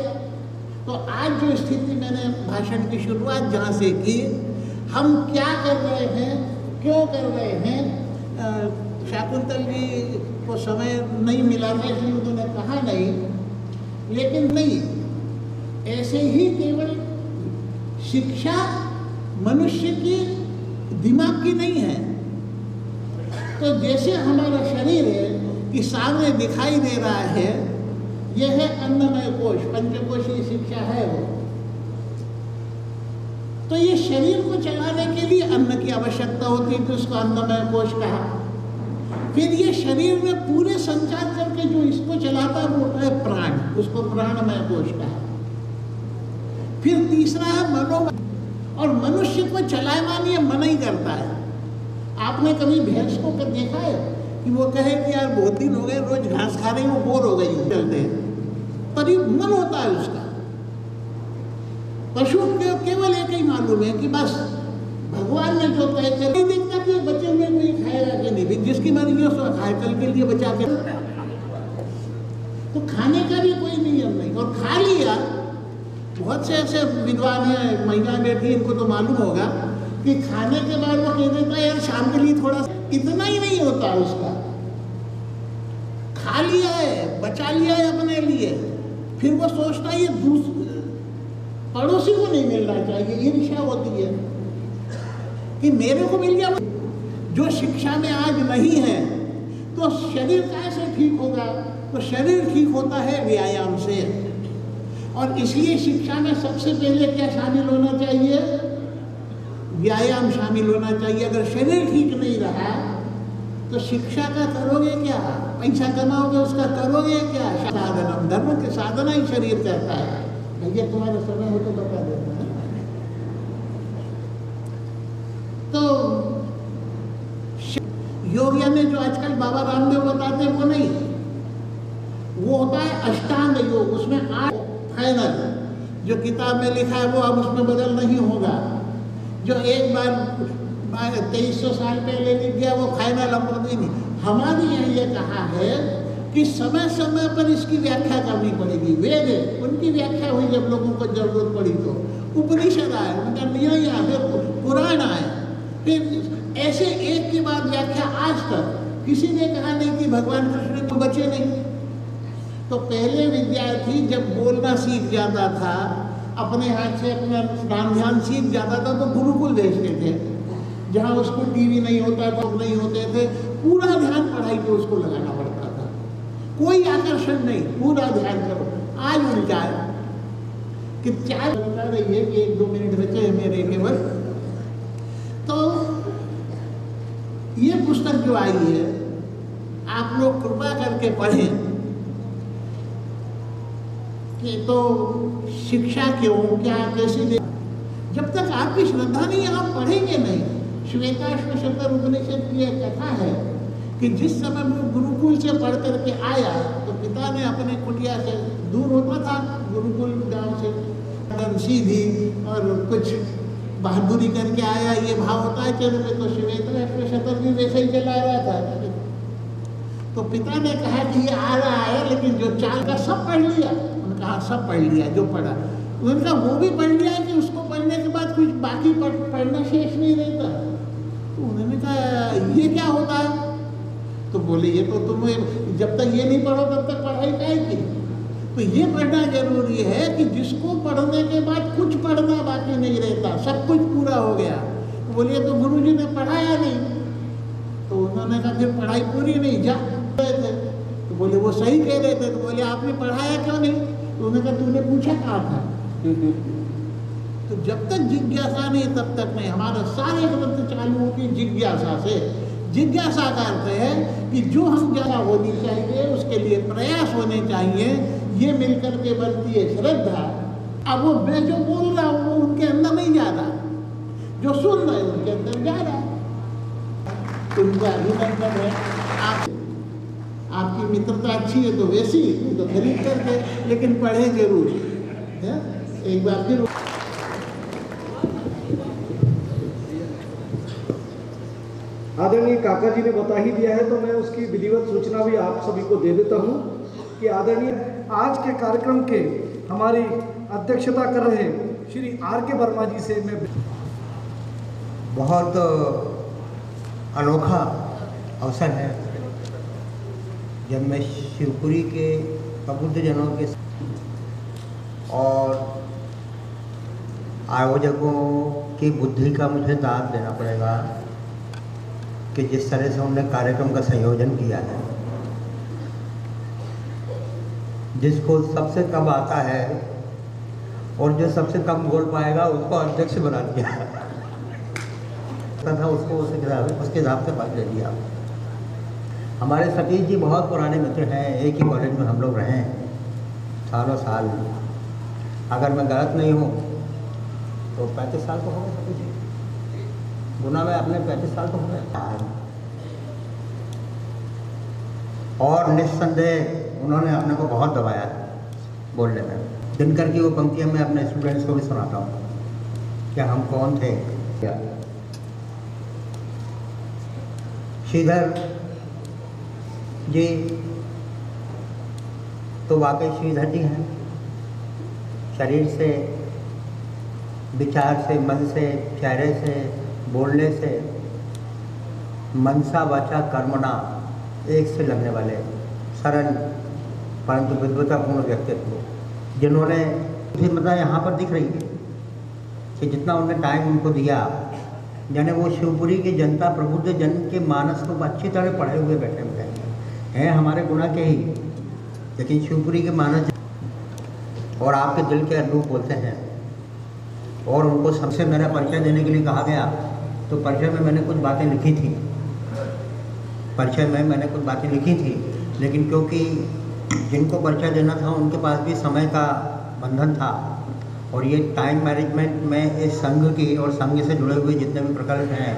तो आज जो स्थिति मैंने भाषण की शुरुआत जहाँ से की, हम क्या कर रहे हैं, क्यों कर रहे हैं, शाकुंतल जी को समय नहीं मिला था इसलिए उन्होंने कहा नहीं, लेकिन नहीं, ऐसे ही केवल शिक्षा मनुष्य की दिमाग की नहीं है। तो जैसे हमारा शरीर है कि सामने दिखाई दे रहा है, यह है अन्नमय कोश, पंचकोशीय शिक्षा है वो। तो ये शरीर को चलाने के लिए अन्न की आवश्यकता होती है, तो उसको अन्नमय कोश कहा। फिर ये शरीर में पूरे संचार करके जो इसको चलाता है वो है प्राण, उसको प्राणमय कोश कहा। फिर तीसरा है मनोमय, और मनुष्य को चलायमान ये मन ही करता है। आपने कभी भैंस को देखा है कि वो कहे कि यार बहुत दिन हो गए रोज घास खा रही, वो बोर हो गई, चलते हैं, तभी मन होता है उसका। पशु को केवल एक ही मालूम है कि बस भगवान ने जो तय कर, नहीं देखता कि बच्चे में कोई खाएगा कि नहीं, जिसकी मर्जी है उसको खाए, कल के लिए बचा के। तो खाने का भी कोई नियम नहीं, और खा लिया। बहुत से ऐसे विद्वान हैं, महिला बैठी, इनको तो मालूम होगा कि खाने के बाद वो कह देता है यार शाम के लिए थोड़ा, इतना ही नहीं होता उसका। खा लिया है, बचा लिया है अपने लिए, फिर वो सोचता है ये पड़ोसी को नहीं मिलना चाहिए, ईर्ष्या होती है कि मेरे को मिल गया। जो शिक्षा में आज नहीं है, तो शरीर कैसे ठीक होगा? तो शरीर ठीक होता है व्यायाम से। और इसलिए शिक्षा में सबसे पहले क्या शामिल होना चाहिए? व्यायाम शामिल होना चाहिए। अगर शरीर ठीक नहीं रहा तो शिक्षा का करोगे क्या? पैसा कमाओगे उसका करोगे क्या? साधना, धर्म के साधना ही शरीर कहता है। भैया तुम्हारा समय हो तो बता देना। तो योग में जो आजकल बाबा रामदेव बताते हैं वो नहीं, वो होता है अष्टांग योग। उसमें 8 फाइनल जो किताब में लिखा है वो अब उसमें बदल नहीं होगा। जो एक बार 2300 साल पहले लिख गया वो फाइनल अब नहीं। हमारे यहाँ ये कहा है कि समय समय पर इसकी व्याख्या करनी पड़ेगी। वेद है, उनकी व्याख्या हुई जब लोगों को जरूरत पड़ी तो उपनिषद आए, उनका न्याय आए, फिर पुराण आए, फिर ऐसे एक के बाद व्याख्या। आज तक किसी ने कहा नहीं कि भगवान कृष्ण तो बचे नहीं। तो पहले विद्यार्थी जब बोलना सीख जाता था, अपने हाथ से अपना ध्यान सीख जाता था, तो गुरुकुल भेजते थे, जहाँ उसको टीवी नहीं होता था, नहीं होते थे, पूरा ध्यान पढ़ाई पे उसको लगाना पड़ता था, कोई आकर्षण नहीं, पूरा ध्यान करो। आज उल्टा है कि 4 बता रही है कि 1-2 मिनट बचे हैं मेरे केवल। तो ये पुस्तक जो आई है, आप लोग कृपा करके पढ़ें कि तो शिक्षा क्यों, क्या, कैसे दे। जब तक आपकी श्रद्धा नहीं, आप पढ़ेंगे नहीं। श्वेताश्वशतर उपनिषद की एक कथा है कि जिस समय वो गुरुकुल से पढ़ करके आया तो पिता ने अपने कुटिया से, दूर होता था गुरुकुल गांव से, सीधी और कुछ बहादुरी करके आया, ये भाव होता है चेहरे पे। तो श्वेत शतर भी वैसे ही चला रहा था। तो पिता ने कहा कि ये आ रहा है, लेकिन जो चाल का सब पढ़ लिया। उन्होंने कहा सब पढ़ लिया जो पढ़ा। उन्होंने कहा वो भी पढ़ लिया कि उसको पढ़ने के बाद कुछ बाकी पढ़ना शेष नहीं रहता। तो उन्होंने कहा ये क्या होता है? तो बोले ये तो तुम्हें जब तक ये नहीं पढ़ो तब तक पढ़ाई काहे की। तो ये पढ़ना जरूरी है कि जिसको पढ़ने के बाद कुछ पढ़ना बाकी नहीं रहता, सब कुछ पूरा हो गया। तो बोलिए तो गुरुजी ने पढ़ाया नहीं। तो उन्होंने कहा फिर पढ़ाई पूरी नहीं जा रहे थे। तो बोले वो सही कह रहे थे। तो बोले आपने पढ़ाया क्यों नहीं? तो उन्होंने कहा तूने पूछा कहाँ था। तो जब तक जिज्ञासा नहीं तब तक नहीं। हमारा सारे ग्रंथ चालू होती जिज्ञासा से। जिज्ञासा का अर्थ है कि जो हम जगह होनी चाहिए उसके लिए प्रयास होने चाहिए। ये मिलकर के बनती है श्रद्धा। अब वो मैं जो बोल रहा हूँ वो उनके अंदर नहीं जा रहा, जो सुन रहे हैं उनके अंदर जा रहा है। उनका अभिनंदन है। आपकी मित्रता अच्छी है तो वैसी तो खरीद करके, लेकिन पढ़े जरूर है? एक बार फिर आदरणीय काका जी ने बता ही दिया है तो मैं उसकी विधिवत सूचना भी आप सभी को दे देता हूँ कि आदरणीय आज के कार्यक्रम के हमारी अध्यक्षता कर रहे श्री R.K. वर्मा जी से मैं बहुत अनोखा अवसर है जब मैं शिवपुरी के प्रबुद्धजनों के और आयोजकों की बुद्धि का मुझे दाद देना पड़ेगा कि जिस तरह से उन्होंने कार्यक्रम का संयोजन किया है। जिसको सबसे कम आता है और जो सबसे कम बोल पाएगा उसको अध्यक्ष बना दिया था, उसको उसके हिसाब से बात ले लिया। हमारे सतीश जी बहुत पुराने मित्र हैं, एक ही कॉलेज में हम लोग रहे हैं सालों साल। अगर मैं गलत नहीं हूँ तो 35 साल तो हो गए सतीश जी। गुना में अपने 35 साल तो हो गए। और निस्संदेह उन्होंने अपने को बहुत दबाया है बोलने में। दिनकर की वो पंक्तियाँ मैं अपने स्टूडेंट्स को भी सुनाता हूँ कि हम कौन थे। क्या श्रीधर जी तो वाकई श्रीधर जी हैं। शरीर से, विचार से, मन से, चेहरे से, बोलने से, मनसा वाचा कर्मणा एक से लगने वाले सरल परंतु विद्वतापूर्ण व्यक्तित्व जिन्होंने मतलब यहाँ पर दिख रही है कि जितना उन्होंने टाइम उनको दिया, यानी वो शिवपुरी की जनता प्रबुद्ध जन के मानस को अच्छी तरह पढ़े हुए बैठे हुए हैं हमारे गुना के ही, लेकिन शिवपुरी के मानस और आपके दिल के अनुरूप बोलते हैं। और उनको सबसे मेरा परिचय देने के लिए कहा गया तो परिचय में मैंने कुछ बातें लिखी थी। लेकिन क्योंकि जिनको परिचय देना था उनके पास भी समय का बंधन था और ये टाइम मैनेजमेंट में इस संघ की और संघ से जुड़े हुए जितने भी प्रकल्प हैं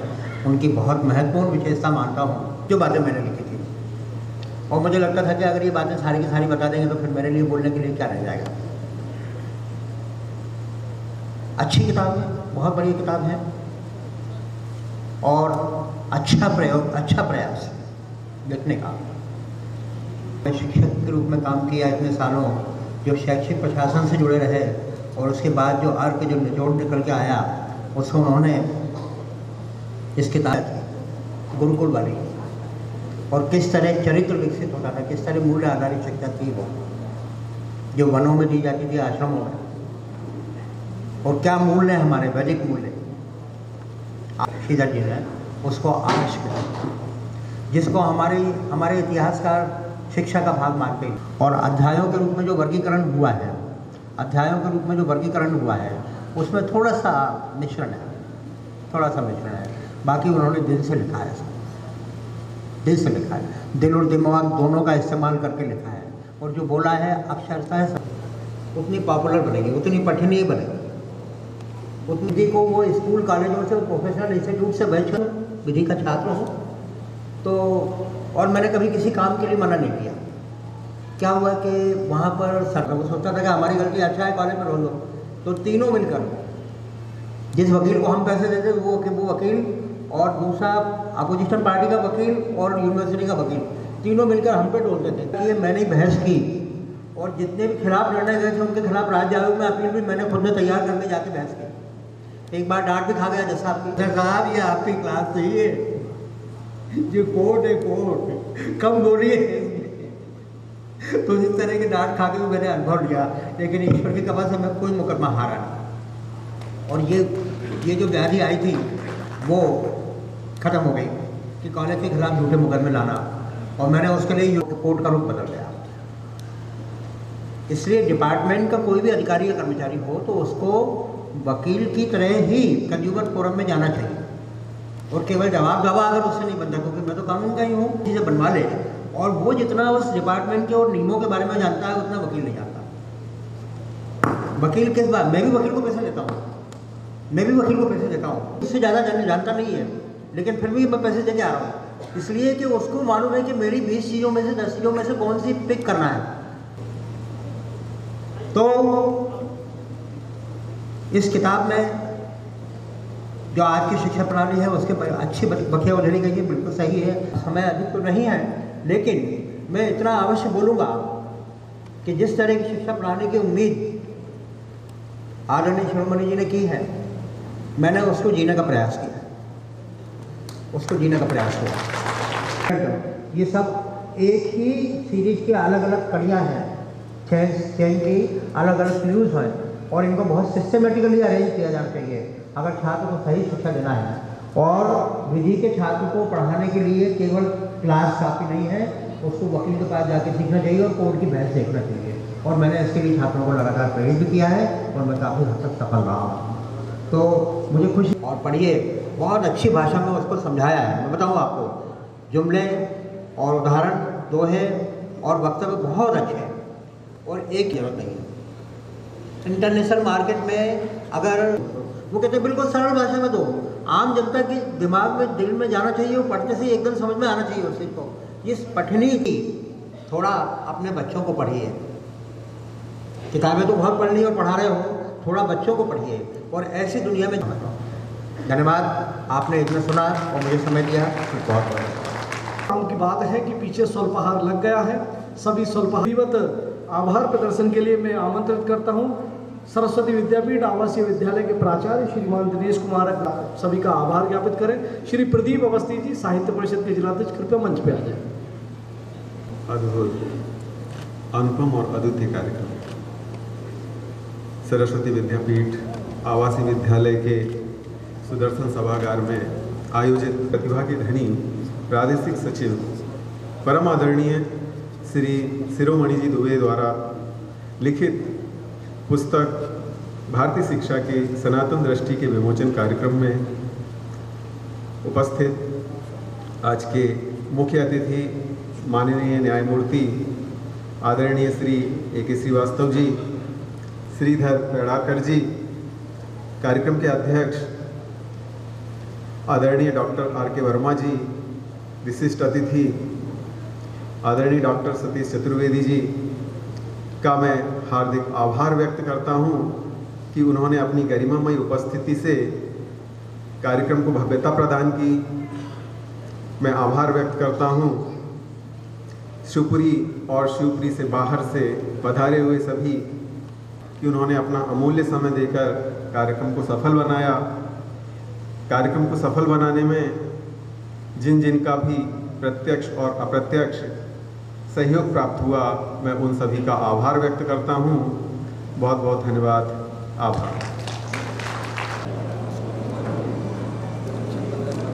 उनकी बहुत महत्वपूर्ण विशेषता मानता हूँ जो बातें मैंने लिखी थी। और मुझे लगता था कि अगर ये बातें सारी की सारी बता देंगे तो फिर मेरे लिए बोलने के लिए क्या रह जाएगा। अच्छी किताब है, बहुत बड़ी किताब है और अच्छा प्रयोग, अच्छा प्रयास लिखने का। मैं शिक्षक के रूप में काम किया इतने सालों, जो शैक्षिक प्रशासन से जुड़े रहे और उसके बाद जो अर्क जो निचोड़ निकल के आया उसको उन्होंने इस किताब गुरुकुल वाली और किस तरह चरित्र विकसित होता था, किस तरह मूल्य आधारित शिक्षा थी वो जो वनों में दी जाती थी, आश्रमों में, और क्या मूल्य है हमारे वैदिक मूल्य। श्रीधर जी ने उसको आर्ष किया जिसको हमारे इतिहासकार शिक्षा का भाग मानते हैं। और अध्यायों के रूप में जो वर्गीकरण हुआ है, उसमें थोड़ा सा मिश्रण है, बाकी उन्होंने दिल से लिखा है, दिल और दिमाग दोनों का इस्तेमाल करके लिखा है। और जो बोला है अक्षरशः उतनी पॉपुलर बनेगी, उतनी पठनीय बनेगी, उतनी को वो स्कूल कॉलेजों से प्रोफेशनल इंस्टीट्यूट से बैठकर विधि का छात्र हो तो। और मैंने कभी किसी काम के लिए मना नहीं किया। क्या हुआ कि वहाँ पर सर वो सोचता था कि हमारी गलती अच्छा है, कॉलेज में रह लो तो तीनों मिलकर जिस वकील को हम पैसे देते वो वकील और दूसरा अपोजिशन पार्टी का वकील और यूनिवर्सिटी का वकील, तीनों मिलकर हम पे डोलते थे। ये मैंने भैंस की और जितने भी खिलाफ लड़ने गए थे उनके खिलाफ राज्य आयोग में अपील भी मैंने खुद ने तैयार करके जाके बहस की। एक बार डांट भी खा गया जज साहब की, साहब ये आपकी क्लास सही है, जो कोर्ट है कोर्ट कम बोलिए। तो इस तरह की डांट खा के भी मैंने अनुभव लिया, लेकिन ईश्वर की कृपा से मैं कोई मुकदमा हारा नहीं। और ये जो व्याधि आई थी वो ख़त्म हो गई कि कॉलेज के खिलाफ झूठे मुकदमे लाना, और मैंने उसके लिए कोर्ट का रुख बदल दिया। इसलिए डिपार्टमेंट का कोई भी अधिकारी या कर्मचारी हो तो उसको वकील की तरह ही कंज्यूमर फोरम में जाना चाहिए, और केवल जवाब गवाह अगर उससे नहीं बनता, क्योंकि मैं तो कानून का ही हूँ, चीज़ें बनवा ले। और वो जितना उस डिपार्टमेंट के और नियमों के बारे में जानता है उतना वकील नहीं जानता। वकील किस बात, मैं भी वकील को पैसे देता हूँ, मैं भी वकील को पैसे देता हूँ, उससे ज़्यादा जानता नहीं है, लेकिन फिर भी मैं पैसे दे के आ रहा हूँ, इसलिए कि उसको मालूम है कि मेरी 20 चीज़ों में से 10 चीज़ों में से कौन सी पिक करना है। तो इस किताब में जो आज की शिक्षा प्रणाली है उसके अच्छी बखिया उधेड़ी गई है, बिल्कुल सही है। समय अधिक तो नहीं है, लेकिन मैं इतना अवश्य बोलूँगा कि जिस तरह की शिक्षा प्रणाली की उम्मीद आदरणीय शिरोमणि जी ने की है, मैंने उसको जीने का प्रयास किया, उसको जीने का प्रयास किया। ये सब एक ही सीरीज की अलग अलग कड़ियाँ हैं, 6 की अलग अलग क्लूज हैं, और इनको बहुत सिस्टमेटिकली अरेंज किया जाना चाहिए अगर छात्र को सही शिक्षा देना है। और विधि के छात्र को पढ़ाने के लिए केवल क्लास काफ़ी नहीं है, उसको वकील के पास जाके सीखना चाहिए और कोर्ट की बहस देखना चाहिए। और मैंने इसके लिए छात्रों को लगातार प्रेरित भी किया है और मैं काफ़ी हद तक सफल रहा हूँ। तो मुझे खुशी, और पढ़िए, बहुत अच्छी भाषा में उसको समझाया है। मैं बताऊँ आपको, जुमले और उदाहरण, दोहे और वक्तव्य बहुत अच्छे हैं, और एक जरूरत नहीं है। इंटरनेशनल मार्केट में अगर वो कहते हैं बिल्कुल सरल भाषा में दो, आम जनता के दिमाग में, दिल में जाना चाहिए, वो पढ़ते से एकदम समझ में आना चाहिए उस चीज़ को। इस पठनी की थोड़ा अपने बच्चों को पढ़िए, किताबें तो बहुत पढ़ ली और पढ़ा रहे हो, थोड़ा बच्चों को पढ़िए और ऐसी दुनिया में। धन्यवाद, आपने इतना सुना और मुझे समय दिया, बहुत बहुत। काम की बात है कि पीछे स्वल्पहार लग गया है, सभी स्वल्पहार आभार प्रदर्शन के लिए मैं आमंत्रित करता हूं सरस्वती विद्यापीठ आवासीय विद्यालय के प्राचार्य श्रीमान दिनेश कुमार, सभी का आभार ज्ञापित करें। श्री प्रदीप अवस्थी जी, साहित्य परिषद के जिलाध्यक्ष, कृपया मंच पे आ जाए। अद्भुत, अनुपम और अद्वितीय कार्यक्रम सरस्वती विद्यापीठ आवासीय विद्यालय के सुदर्शन सभागार में आयोजित प्रतिभा की धनी प्रादेशिक सचिव परम आदरणीय श्री शिरोमणि जी दुबे द्वारा लिखित पुस्तक भारतीय शिक्षा की सनातन दृष्टि के विमोचन कार्यक्रम में उपस्थित आज के मुख्य अतिथि माननीय न्यायमूर्ति आदरणीय श्री ए.के. श्रीवास्तव जी, श्रीधर पेड़ाकर जी, कार्यक्रम के अध्यक्ष आदरणीय डॉक्टर आर.के. वर्मा जी, विशिष्ट अतिथि आदरणीय डॉक्टर सतीश चतुर्वेदी जी का मैं हार्दिक आभार व्यक्त करता हूं कि उन्होंने अपनी गरिमामयी उपस्थिति से कार्यक्रम को भव्यता प्रदान की। मैं आभार व्यक्त करता हूं शिवपुरी और शिवपुरी से बाहर से पधारे हुए सभी कि उन्होंने अपना अमूल्य समय देकर कार्यक्रम को सफल बनाया। कार्यक्रम को सफल बनाने में जिन जिन का भी प्रत्यक्ष और अप्रत्यक्ष सहयोग प्राप्त हुआ, मैं उन सभी का आभार व्यक्त करता हूं। बहुत बहुत धन्यवाद, आभार।